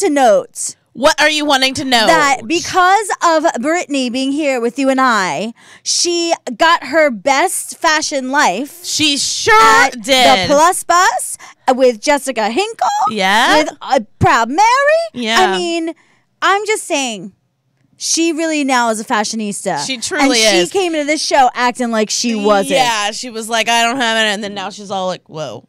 note. What are you wanting to know? That because of Britney being here with you and I, she got her best fashion life She sure at did. the Plus Bus with Jessica Hinkle. Yeah. With Proud Mary. Yeah. I mean, I'm just saying, she really now is a fashionista. She truly and is. She came into this show acting like she wasn't. Yeah, she was like, I don't have it. And then now she's all like, whoa.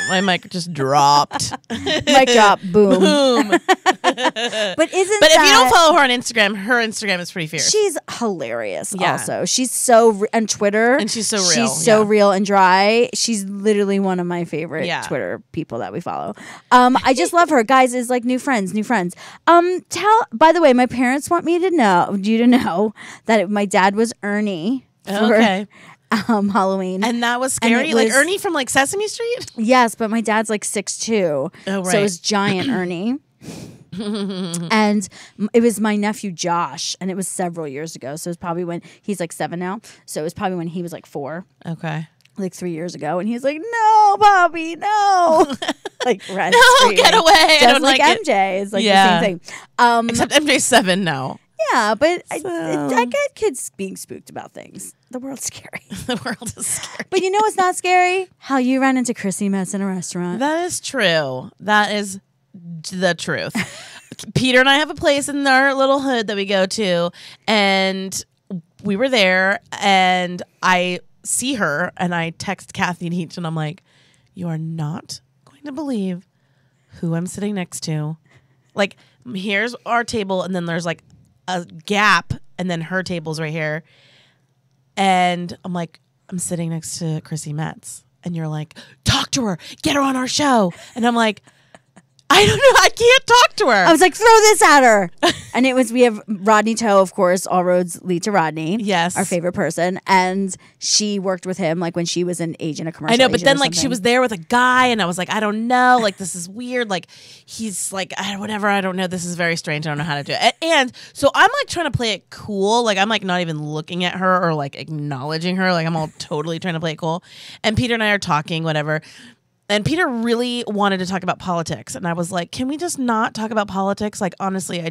My mic just dropped. Mic drop, boom. Boom. But But if you don't follow her on Instagram, her Instagram is pretty fierce. she's hilarious. Yeah. Also, she's so on Twitter, And she's so real, She's so yeah. real and dry. She's literally one of my favorite Yeah. Twitter people that we follow. I just love her, guys. Is like new friends. By the way, my parents want you to know that my dad was Ernie for Okay. Halloween. And that was And scary. it Like was- Ernie from like Sesame Street? Yes, but my dad's like 6'2". Oh, So right. it was giant Ernie. And it was my nephew Josh, and it was several years ago. So it was probably when he's like 7 now. So it was probably when he was like 4, Okay. like 3 years ago. And he's like, "No, Bobby, no!" Like red. No, get away. I Just don't like like it. MJ. It's like Yeah. the same thing. Except MJ's 7 now. Yeah, but I So- get kids being spooked about things. The world's scary. The world is scary. But you know what's not scary? How you ran into Chrissy Metz in a restaurant. That is true. That is the truth. Peter and I have a place in our little hood that we go to, and we were there, and I see her, and I text Kathy and Heach, and I'm like, you are not going to believe who I'm sitting next to. Like, here's our table, and then there's like a gap, and then her table's right here. And I'm like, I'm sitting next to Chrissy Metz. And you're like, talk to her, get her on our show. And I'm like, I don't know, I can't talk to her. I was like, throw this at her. And we have Rodney Toe, of course, all roads lead to Rodney. Yes. Our favorite person. And she worked with him like when she was an agent, a commercial I know, but agent then or like she something. was there with a guy, and I was like, I don't know, like this is weird. Like he's like, whatever, I don't know. This is very strange. I don't know how to do it. And so I'm like trying to play it cool. Like I'm like not even looking at her or like acknowledging her. Like I'm all totally trying to play it cool. And Peter and I are talking, whatever. And Peter really wanted to talk about politics. And I was like, can we just not talk about politics? Like, honestly,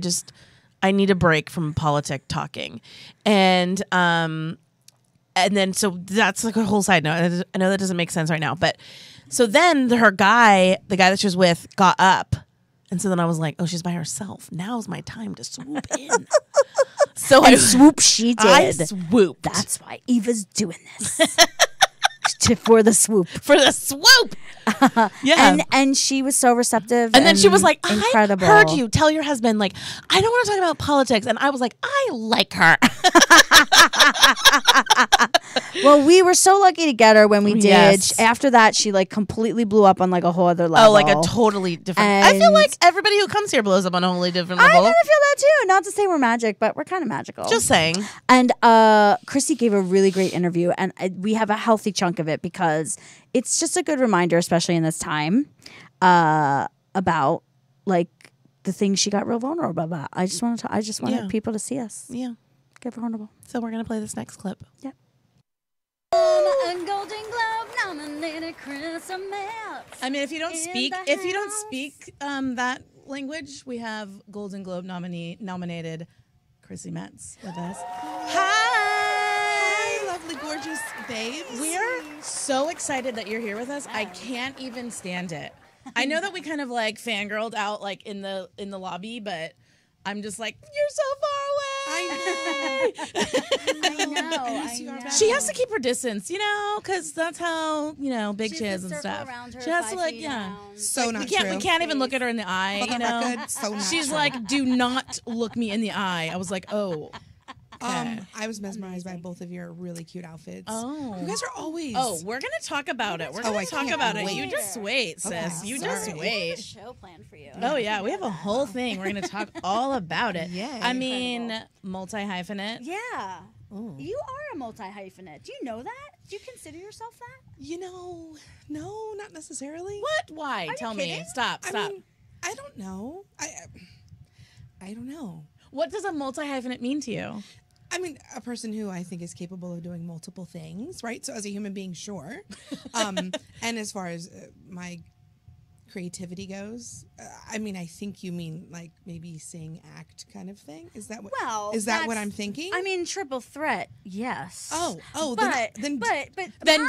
I need a break from politic talking. And then, so that's like a whole side note. I know that doesn't make sense right now. But so then the guy that she was with got up. And so then I was like, oh, she's by herself. Now's my time to swoop in. So And swoop she did. I swooped. That's why Eva's doing this. For the swoop. For the swoop. Yeah. And she was so receptive. And then she was like, incredible. I heard you tell your husband, like, I don't want to talk about politics. And I was like, I like her. Well, we were so lucky to get her when we did. Yes. After that, she like completely blew up on like a whole other level. Oh, like a totally different. I feel And- like everybody who comes here blows up on a wholly different I level. kind of feel that too. Not to say we're magic, but we're kind of magical. Just saying. And Chrissy gave a really great interview, and we have a healthy chunk of it because it's just a good reminder, especially in this time, about like the things she got real vulnerable about. I just wanted people to see us Yeah. get vulnerable. So we're going to play this next clip. Yep. A Golden Globe nominated Chrissy Metz. I mean, if you don't In speak, the house. that language, we have Golden Globe nominated Chrissy Metz with us. Hi, lovely, gorgeous babes. We're so excited that you're here with us. I can't even stand it. I know that we kind of like fangirled out like in the lobby, but I'm just like, you're so far away. I know. She has to keep her distance, because that's how, big She she has is to and circle stuff. around her She has 5 to like, feet yeah. around. So not We can't true. even look at her in the eye, For the record, so not She's true. like, do not look me in the eye. I was like, oh. Okay. I was mesmerized by both of your really cute outfits. Oh. You guys are always. Oh, we're going to talk about it. We're going I to talk can't about it. wait. You just wait, sis. Okay, You sorry. just We have a wait. show planned for you. Oh, yeah. We have a whole thing. We're going to talk all about it. Yay. I mean, multi-hyphenate. Yeah. Oh. You are a multi-hyphenate. Do you know that? Do you consider yourself that? No, not necessarily. What? Why? Tell me. kidding? Stop. I mean, I don't know. I don't know. What does a multi-hyphenate mean to you? I mean, a person who I think is capable of doing multiple things, right? So as a human being, sure. And as far as my creativity goes, I mean, I think you mean like maybe sing, act kind of thing. Is that what? Well, is that what that's- I'm thinking? I mean, triple threat. Yes. Oh, But then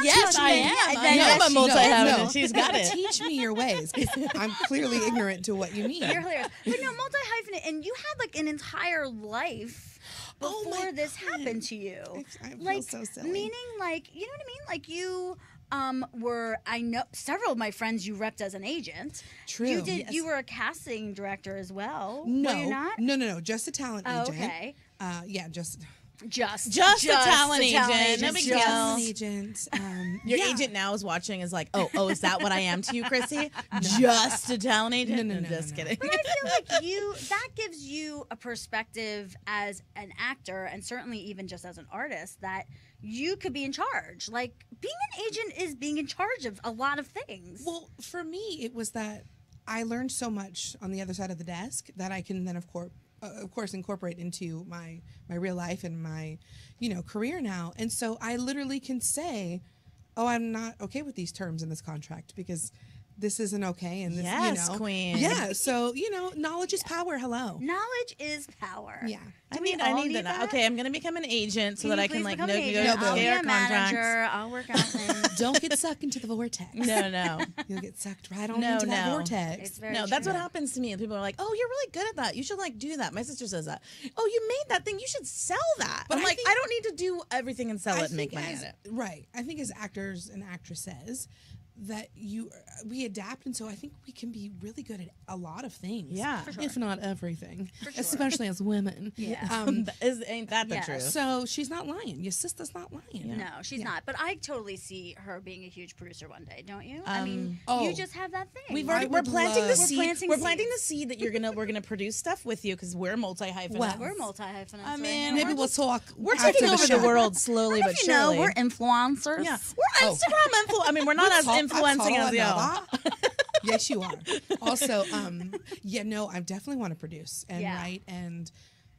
yes, I am. Then I am yes, a she multi-hyphenate. knows. She's got it. Teach me your ways, 'cause I'm clearly ignorant to what you mean. You're hilarious. But no, multi-hyphenate, and you had like an entire life Oh my before this God. happened to you. I feel like, so silly. meaning like, you know what I mean? Like you were, I know several of my friends you repped as an agent. True. You did. Yes. You were a casting director as well. No, Were you not? no, just a talent Oh, agent. okay. Yeah, just Just a talent agent. No big Just- deal. talent agent. Your yeah. agent now is watching is like, oh, is that what I am to you, Chrissy? Just a talent agent? No, I'm just kidding. But I feel like that gives you a perspective as an actor, and certainly even just as an artist, that you could be in charge. Like being an agent is being in charge of a lot of things. Well, for me, it was that I learned so much on the other side of the desk that I can then, of course, incorporate into my real life and my, career now. And so I literally can say, oh, I'm not okay with these terms in this contract because this isn't okay. And this, Yes, queen. Yeah. So, knowledge is power. Hello. Knowledge is power. Yeah. I we need all that. Okay, I'm gonna become an agent so Can that you I can please like become an negotiate agent? I'll be our a manager. contracts. I'll work out things. Don't get sucked into the vortex. No. You'll get sucked right on No, into that no. vortex. It's very No, that's true. what happens to me. And people are like, "Oh, you're really good at that. You should like do that." My sister says that. "Oh, you made that thing. You should sell that." But I'm I like, think- I don't need to do everything and sell I it and make think money as- at it. Right. I think as actors and actresses that we adapt, and so I think we can be really good at a lot things. Yeah. if not everything, especially as women. Yeah. Ain't that the Yes. truth? So she's not lying. Your sister's not lying. No, she's not. But I totally see her being a huge producer one day, don't you? I mean, oh. you just have that thing. We're would planting the love- seed. We're planting We're planting the seeds. seed that we're gonna produce stuff with you because we're multi hyphenates. Well, We're multi-hyphenates. I right mean, now. Maybe We're we'll talk. We're after taking over the show. world slowly I don't but know if you know, surely. we're influencers. Yeah, we're Instagram I mean, we're not We're as tall- influencing I'm as you. taller than that. Yes, you are. Also, I definitely want to produce and Yeah. write and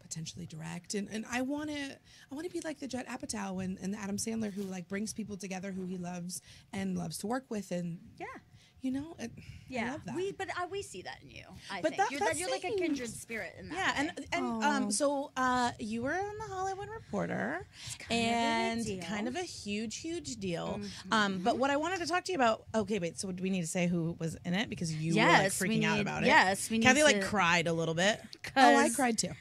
potentially direct, and I want to be like the Judd Apatow and the Adam Sandler who like brings people together who he loves and loves to work with, and Yeah. I Yeah, love that. we see that in you. I But think that's you're like a thing. kindred spirit in that. Yeah, way. and so you were on the Hollywood Reporter, kind of a big deal. kind of a huge deal. But what I wanted to talk to you about. Okay, wait. So do we need to say who was in it because you were like Yes, we freaking out need- about it? yes, we need Kathy like to- cried a little bit. Oh, I 'Cause, cried too.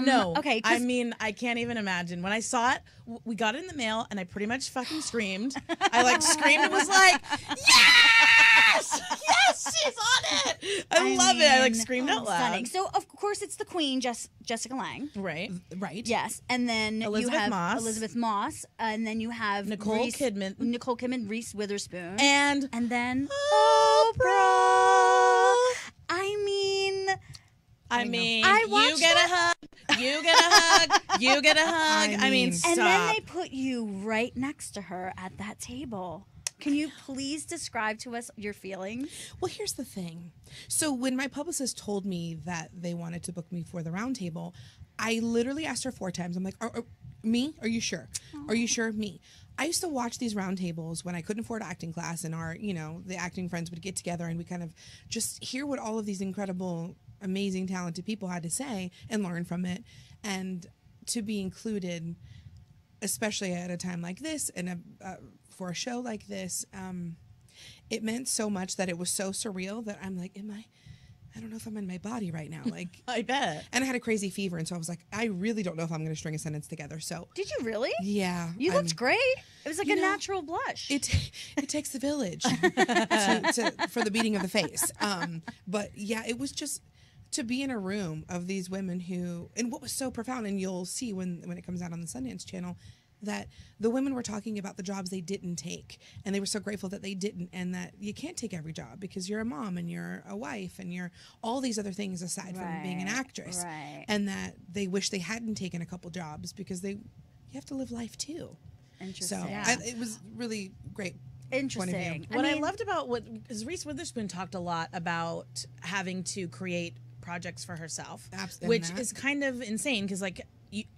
No. Okay. I mean, I can't even imagine. When I saw it, we got it in the mail, and I pretty much fucking screamed. I like screamed and was like, yes! Yes, she's on it! I love it. I like screamed out loud. Stunning. So, of course, it's the queen, Jessica Lange. Right. Right. Yes. And then Elizabeth you have Moss. Elizabeth Moss. And then you have Nicole Kidman. Reese Witherspoon. And then Oprah. I mean, I watched you get a hug. You get a hug. You get a hug. I mean, mean- stop. and then they put you right next to her at that table. Can you please describe to us your feelings? Well, here's the thing. So when my publicist told me that they wanted to book me for the round table, I literally asked her 4 times. I'm like, me? Are you sure? Are you sure? Me. I used to watch these round tables when I couldn't afford acting class, and our, the acting friends would get together and we kind of just hear what all of these incredible, amazing, talented people had to say and learn from it. And to be included, especially at a time like this and for a show like this, it meant so much that it was so surreal that I'm like, I don't know if I'm in my body right now. Like, I bet. And I had a crazy fever, and so I was like, I really don't know if I'm going to string a sentence together. So Did you really? yeah, You looked great. It was like a know, natural blush. It takes a village for the beating of the face. But yeah, it was just to be in a room of these women who, and what was so profound, and you'll see when it comes out on the Sundance Channel, that the women were talking about the jobs they didn't take, and they were so grateful that they didn't, and that you can't take every job because you're a mom and you're a wife and you're all these other things aside from being an actress, and that they wish they hadn't taken a couple jobs because you have to live life too. Interesting. So it was really great. Interesting. What I loved about is Reese Witherspoon talked a lot about having to create projects for herself, which is kind of insane because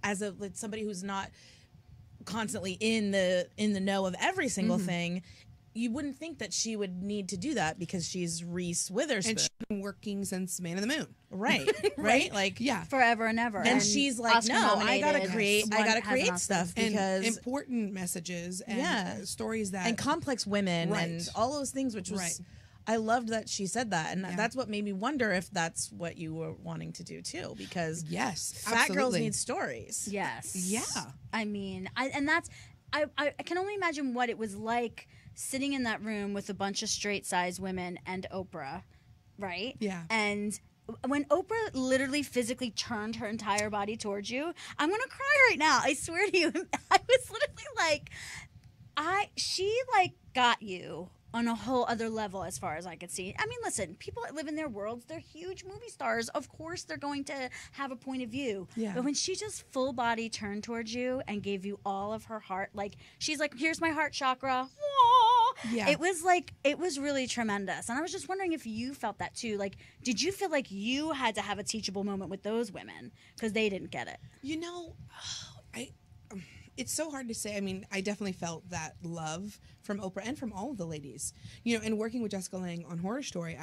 as somebody who's not constantly in the know of every single thing, you wouldn't think that she would need to do that because she's Reese Witherspoon. And she's been working since Man in the Moon. Right. Right? Like, yeah. Forever and ever. And she's like, Oscar no, I gotta nominated. create stuff And because important messages and stories that and complex women Right. and all those things, which was I loved that she said that, and that's what made me wonder if that's what you were wanting to do too, because fat girls need stories. Yes. Yeah. I mean, I can only imagine what it was like sitting in that room with a bunch of straight-sized women and Oprah, right? Yeah. And when Oprah literally physically turned her entire body towards you, I'm gonna cry right now. I swear to you. I was literally like, she got you on a whole other level as far as I could see. I mean, listen, people that live in their worlds, they're huge movie stars. Of course they're going to have a point of view. Yeah. But when she just full body turned towards you and gave you all of her heart, like she's like, here's my heart chakra. Yeah. It was really tremendous. And I was just wondering if you felt that too. Like, did you feel like you had to have a teachable moment with those women because they didn't get it? It's so hard to say. I mean, I definitely felt that love from Oprah and from all of the ladies. And working with Jessica Lange on Horror Story,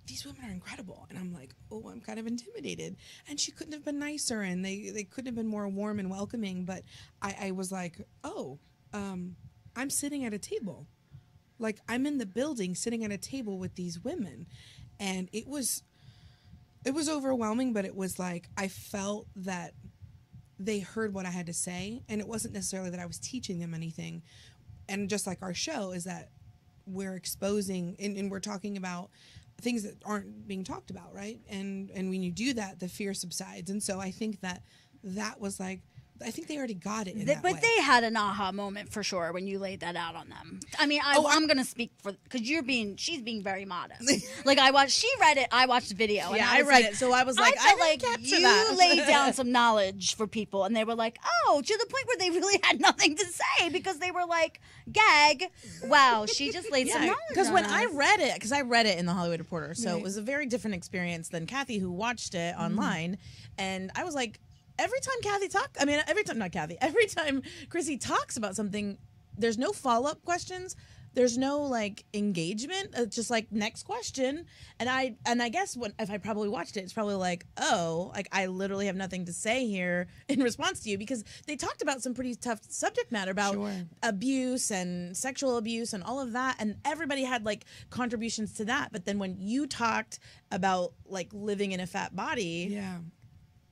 these women are incredible. And I'm like, oh, I'm kind of intimidated. And she couldn't have been nicer, and they couldn't have been more warm and welcoming. But I was like, I'm sitting at a table. Like, I'm in the building sitting at a table with these women. And it was overwhelming, but it was like I felt that they heard what I had to say, and it wasn't necessarily that I was teaching them anything. And just like our show is that we're exposing and we're talking about things that aren't being talked about, right? And when you do that, the fear subsides. And so I think that was like, I think they already got it in that way. But they had an aha moment for sure when you laid that out on them. I mean, I'm going to speak for, because she's being very modest. Like she read it, I watched the video. Yeah, and I read it, so I was like, I felt didn't like capture you that. laid down some knowledge for people, and they were like, oh, to the point where they really had nothing to say because they were like, gag. Wow, she just laid some knowledge because on when us. I read it in the Hollywood Reporter, so it was a very different experience than Kathy, who watched it online, and I was like, every time Chrissy talks about something, there's no follow-up questions. There's no engagement. It's just next question. And I guess if I probably watched it, it's probably like, oh, I literally have nothing to say here in response to you, because they talked about some pretty tough subject matter about abuse and sexual abuse and all of that, and everybody had contributions to that. But then when you talked about living in a fat body,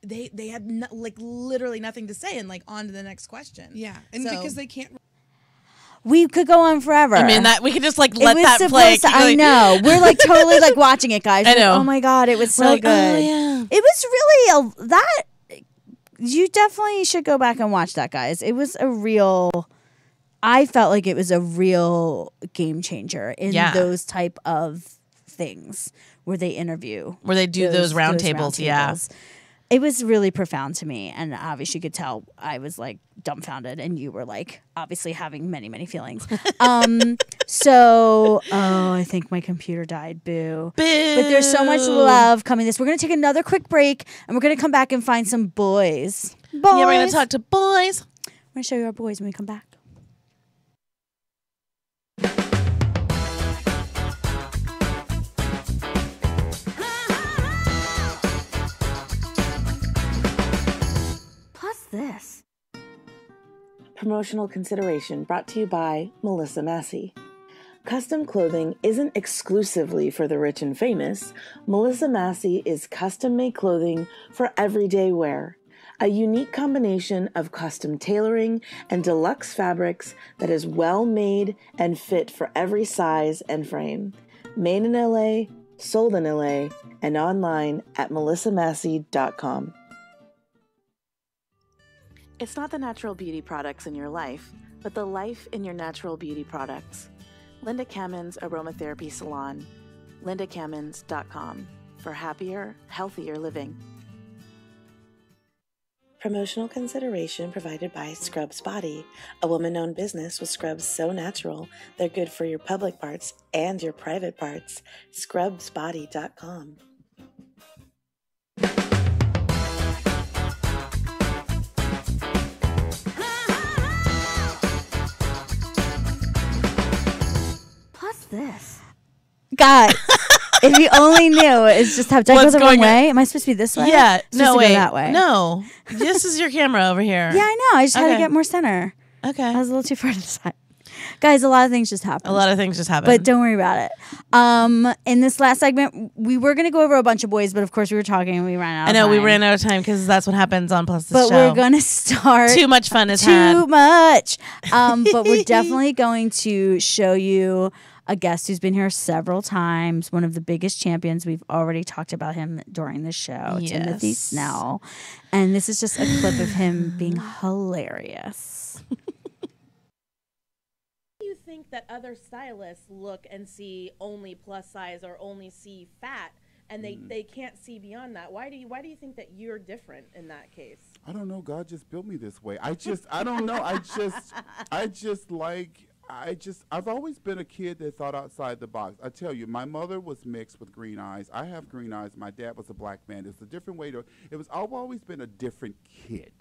they had like literally nothing to say, and like on to the next question. Yeah, and So- because they can't. We could go on forever. I mean, that we could just like It let was that supposed play. to- I know. We're like totally like watching it, guys. I We're like, know. oh my God, it was so We're like, good. oh, yeah. It was really that. You definitely should go back and watch that, guys. It was a real. I felt like it was a real game changer in Yeah. those type of things where they interview, Where they do those round tables, yeah. tables. It was really profound to me, and obviously you could tell I was like dumbfounded, and you were like obviously having many, many feelings. So, I think my computer died. Boo. Boo. But there's so much love coming this. We're gonna take another quick break, and we're gonna come back and find some boys. Yeah, we're gonna Boys. talk to boys. I'm gonna show you our boys when we come back. Plus this. Promotional consideration brought to you by Melissa Massey. Custom clothing isn't exclusively for the rich and famous. Melissa Massey is custom-made clothing for everyday wear. A unique combination of custom tailoring and deluxe fabrics that is well made and fit for every size and frame. Made in LA, sold in LA, and online at melissamassey.com. It's not the natural beauty products in your life, but the life in your natural beauty products. Linda Kammen's Aromatherapy Salon, lindakamens.com, for happier, healthier living. Promotional consideration provided by Scrubs Body, a woman-owned business with scrubs so natural they're good for your public parts and your private parts. Scrubsbody.com. Plus this. God, if you only knew, it's just how. Did I go What's the wrong going on? way? Am I supposed to be this way? Yeah, Supposed no to way. Go that way. No, this is your camera over here. Yeah, I know. I just had to Okay. get more center. Okay. I was a little too far to the side. Guys, a lot of things just happened. A lot of things just happened. But don't worry about it. In this last segment, we were going to go over a bunch of boys, but of course we were talking and we ran out I of know time. we ran out of time because that's what happens on Plus this But show. we're going to start. Too much fun is Too had. much. But we're definitely going to show you a guest who's been here several times, one of the biggest champions. We've already talked about him during the show, Timothy Yes. Snell. And this is just a clip of him being hilarious. You think that other stylists look and see only plus size or only see fat, and they can't see beyond that? Why do you think that you're different in that case? I don't know. God just built me this way. I don't know. I've always been a kid that thought outside the box. I tell you, my mother was mixed with green eyes. I have green eyes. My dad was a black man. It's a different way to, I've always been a different kid.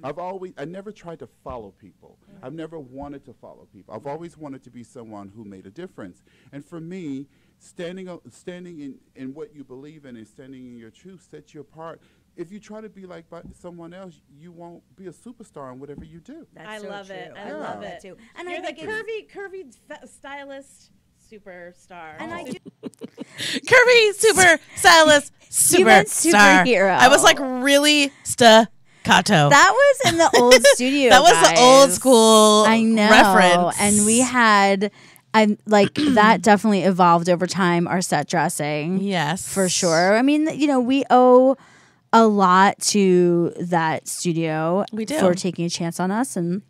I never tried to follow people. I've never wanted to follow people. I've always wanted to be someone who made a difference. And for me, standing in what you believe in and standing in your truth sets you apart. If you try to be like someone else, you won't be a superstar in whatever you do. I love it. I Yeah. love it too. And you're the curvy stylist superstar. And I do. Curvy super stylist You meant superstar. superhero. I was like really staccato. That was in the old studio. That was the old guys. school I know. reference. And we had, like that definitely evolved over time. Our set dressing, Yes. for sure. I mean, we owe a lot to that studio. We do. For taking a chance on us, and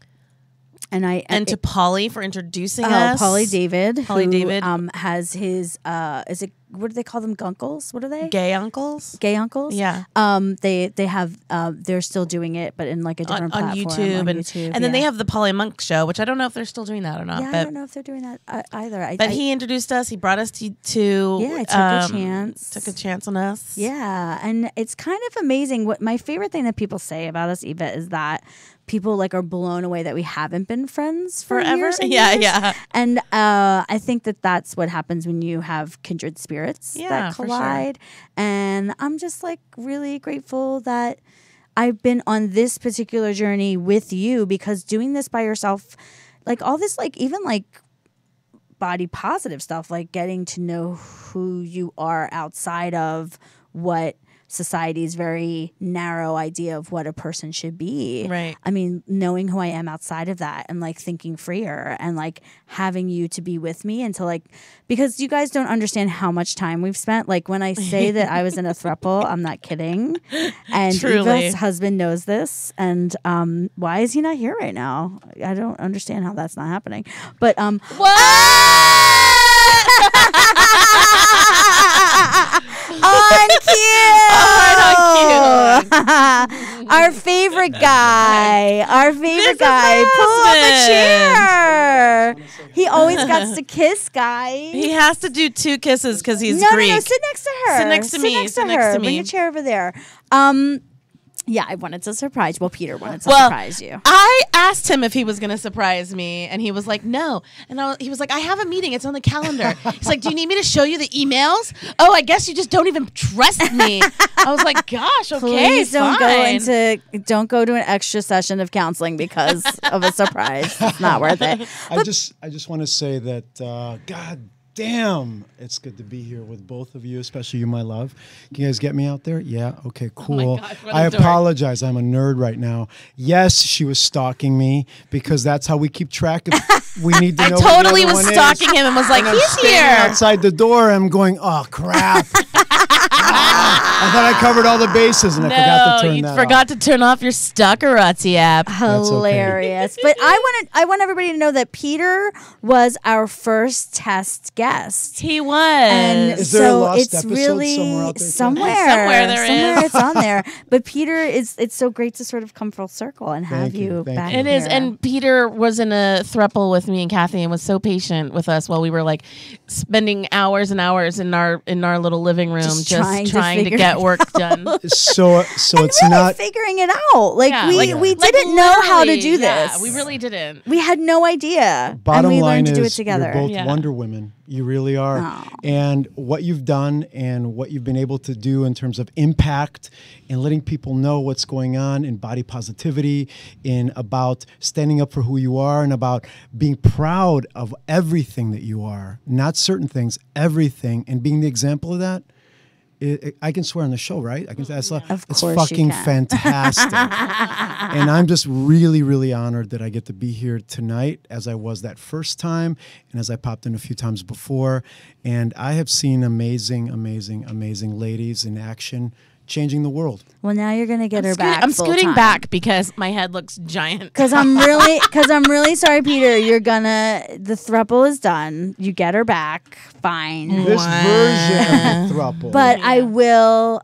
to Polly for introducing us. Polly David. Polly who, David. has his is it, what do they call them? Gunkles? What are they? Gay uncles. Gay uncles. Yeah. They have they're still doing it, but in like a different on platform YouTube, on and YouTube, then they yeah. have the Polly Monk show, which I don't know if they're still doing that or not. Yeah, but I don't know if they're doing that either. but he introduced us. He brought us to Yeah, took a chance. Took a chance on us. Yeah, and it's kind of amazing. What my favorite thing that people say about us, Eva, is that people like are blown away that we haven't been friends for Forever? years and Yeah, years. yeah. And I think that that's what happens when you have kindred spirits Yeah, that for sure. collide. And I'm just like really grateful that I've been on this particular journey with you, because doing this by yourself, like all this, like even like body positive stuff, like getting to know who you are outside of what society's very narrow idea of what a person should be. Right. I mean, knowing who I am outside of that and like thinking freer and like having you to be with me until like, because you guys don't understand how much time we've spent. Like when I say that I was in a throuple, I'm not kidding. And Truly. Eva's husband knows this. And why is he not here right now? I don't understand how that's not happening. But our favorite guy. Pull up a chair. He always got to kiss, guy. He has to do 2 kisses because he's Greek. No, sit next to her. Sit next to me. Sit next to me. Bring a chair over there. Yeah, I wanted to surprise. Well, Peter wanted to surprise you. I asked him if he was going to surprise me, and he was like, no. And he was like, I have a meeting. It's on the calendar. He's like, do you need me to show you the emails? Oh, I guess you just don't even trust me. I was like, gosh, okay, Please don't fine. don't go to an extra session of counseling because of a surprise. It's not worth it. I just want to say that God damn, it's good to be here with both of you, especially you, my love. Can you guys get me out there? Yeah. Okay. Cool. gosh, what a I dork. apologize. I'm a nerd right now. Yes, she was stalking me because that's how we keep track of. We need to I know. where the totally other was one stalking is. him and was like, And I'm he's standing here. outside the door. I'm going, oh crap. I thought I covered all the bases and I forgot to turn you that forgot to turn off your Stalkerazzi app. Hilarious. But I want everybody to know that Peter was our first test guest. He was. And Is there a so lost it's episode really somewhere out there, too? Somewhere there is. it's on there. But Peter it's so great to sort of come full circle and have Thank you. Thank back you. It is, here. and Peter was in a throuple with me and Kathy, and was so patient with us while we were like spending hours and hours in our little living room, just trying to figure get it work done. So it's really not. figuring it out. Like Yeah, we didn't know how to do literally, this. Yeah, we really didn't. We had no idea. Bottom and we line learned to do it is, together. you're both Yeah. Wonder Women. You really are. Aw. And what you've done and what you've been able to do in terms of impact and letting people know what's going on in body positivity, in about standing up for who you are, and about being proud of everything that you are, not certain things, everything, and being the example of that. I can swear on the show, right? I can. It's course you fucking can. fantastic. And I'm just really, really honored that I get to be here tonight, as I was that first time, and as I popped in a few times before. And I have seen amazing, amazing, amazing ladies in action, changing the world. Well, now you're gonna get her back. I'm scooting back because my head looks giant. Because I'm really sorry, Peter. The throuple is done. You get her back. Fine. This version of the throuple. But I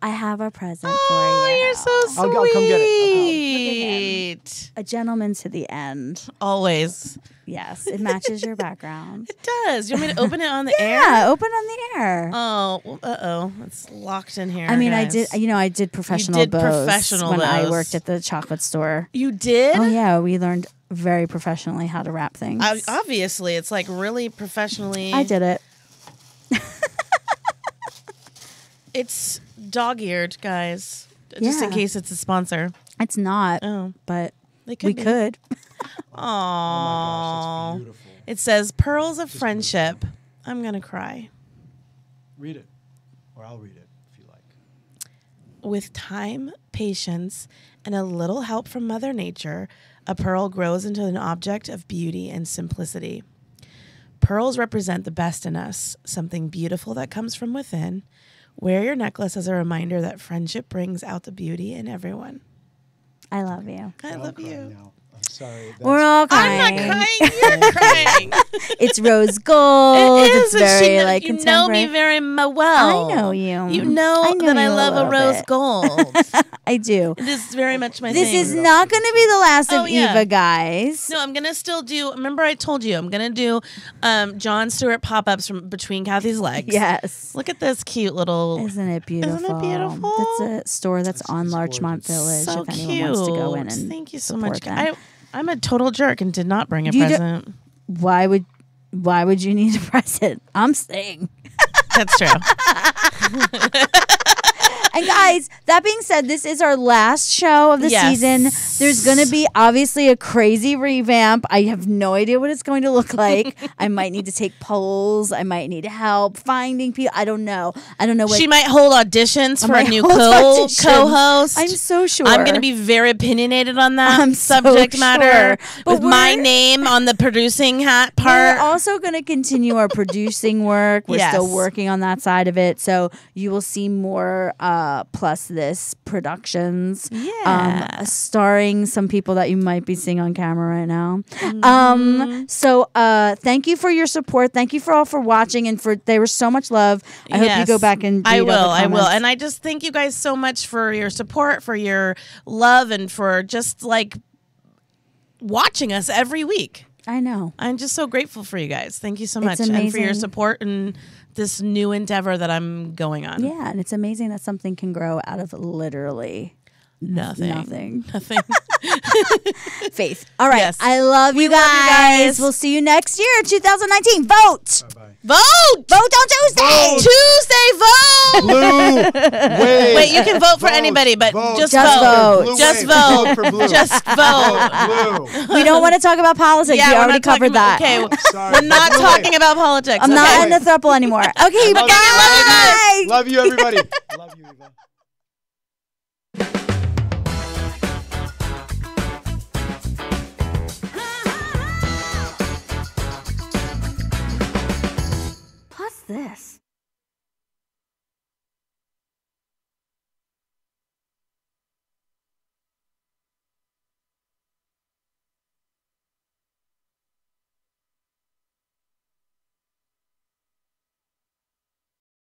have a present for you. You're so sweet. I'll come get it. A gentleman to the end. Always. Yes, it matches your background. It does. You want me to open it on the air? Yeah, open on the air. Oh, well, it's locked in here. I mean, guys. I did professional bows when I worked at the chocolate store. You did? Oh yeah, we learned very professionally how to wrap things. Obviously, it's like really professionally. I did it. It's dog-eared, guys. Just in Yeah. case it's a sponsor. It's not, but They we be. could. Aww. It says pearls of friendship. I'm gonna cry. Read it, or I'll read it if you like. With time, patience, and a little help from Mother Nature, a pearl grows into an object of beauty and simplicity. Pearls represent the best in us, something beautiful that comes from within. Wear your necklace as a reminder that friendship brings out the beauty in everyone. I love you. I love you. Now. I'm sorry. We're all crying. I'm not crying. You're crying. It's rose gold. It is. It's very like you know me contemporary. very well. I know you. You know that I you a love a little rose bit. gold. I do. It is very much my This thing. is not going to be the last Oh, of yeah. Eva, guys. No, I'm gonna still do. Remember, I told you I'm gonna do Jon Stewart pop-ups from between Kathy's legs. Yes. Look at this cute little. Isn't it beautiful? Isn't it beautiful? That's a store that's on Larchmont Village. So if anyone cute. wants to go in and Thank you so support much. them. I'm a total jerk and did not bring a You do- present. Why would you need a present? I'm staying. That's true. And guys, that being said, this is our last show of the season. There's going to be obviously a crazy revamp. I have no idea what it's going to look like. I might need to take polls. I might need help finding people. I don't know. What she might hold auditions for a new co-host. I'm so sure. I'm going to be very opinionated on that subject matter with my name on the producing hat part. We're also going to continue our producing work. We're still working on that side of it. So you will see more Plus This productions. Yeah. Starring some people that you might be seeing on camera right now. So thank you for your support. Thank you for all for watching and there was so much love. I hope you go back and read I will. And I just thank you guys so much for your support, for your love, and for just like watching us every week. I know. I'm just so grateful for you guys. Thank you so much. Amazing. And for your support and this new endeavor that I'm going on. Yeah, and it's amazing that something can grow out of literally nothing. Faith. All right. Yes. I love you guys. We'll see you next year, 2019. Vote. Bye-bye. Vote on Tuesday. Tuesday, vote. Blue wave. Wait, you can vote for anybody, but just vote. Blue Just wave. vote. For blue. Just vote. Blue. We don't want to talk about politics. we we're already not talking covered that. Okay, Sorry. we're not Blue talking wave. about politics. I'm not in the throuple anymore. Okay, Love you. bye. Love you, everybody. Love you, Eva.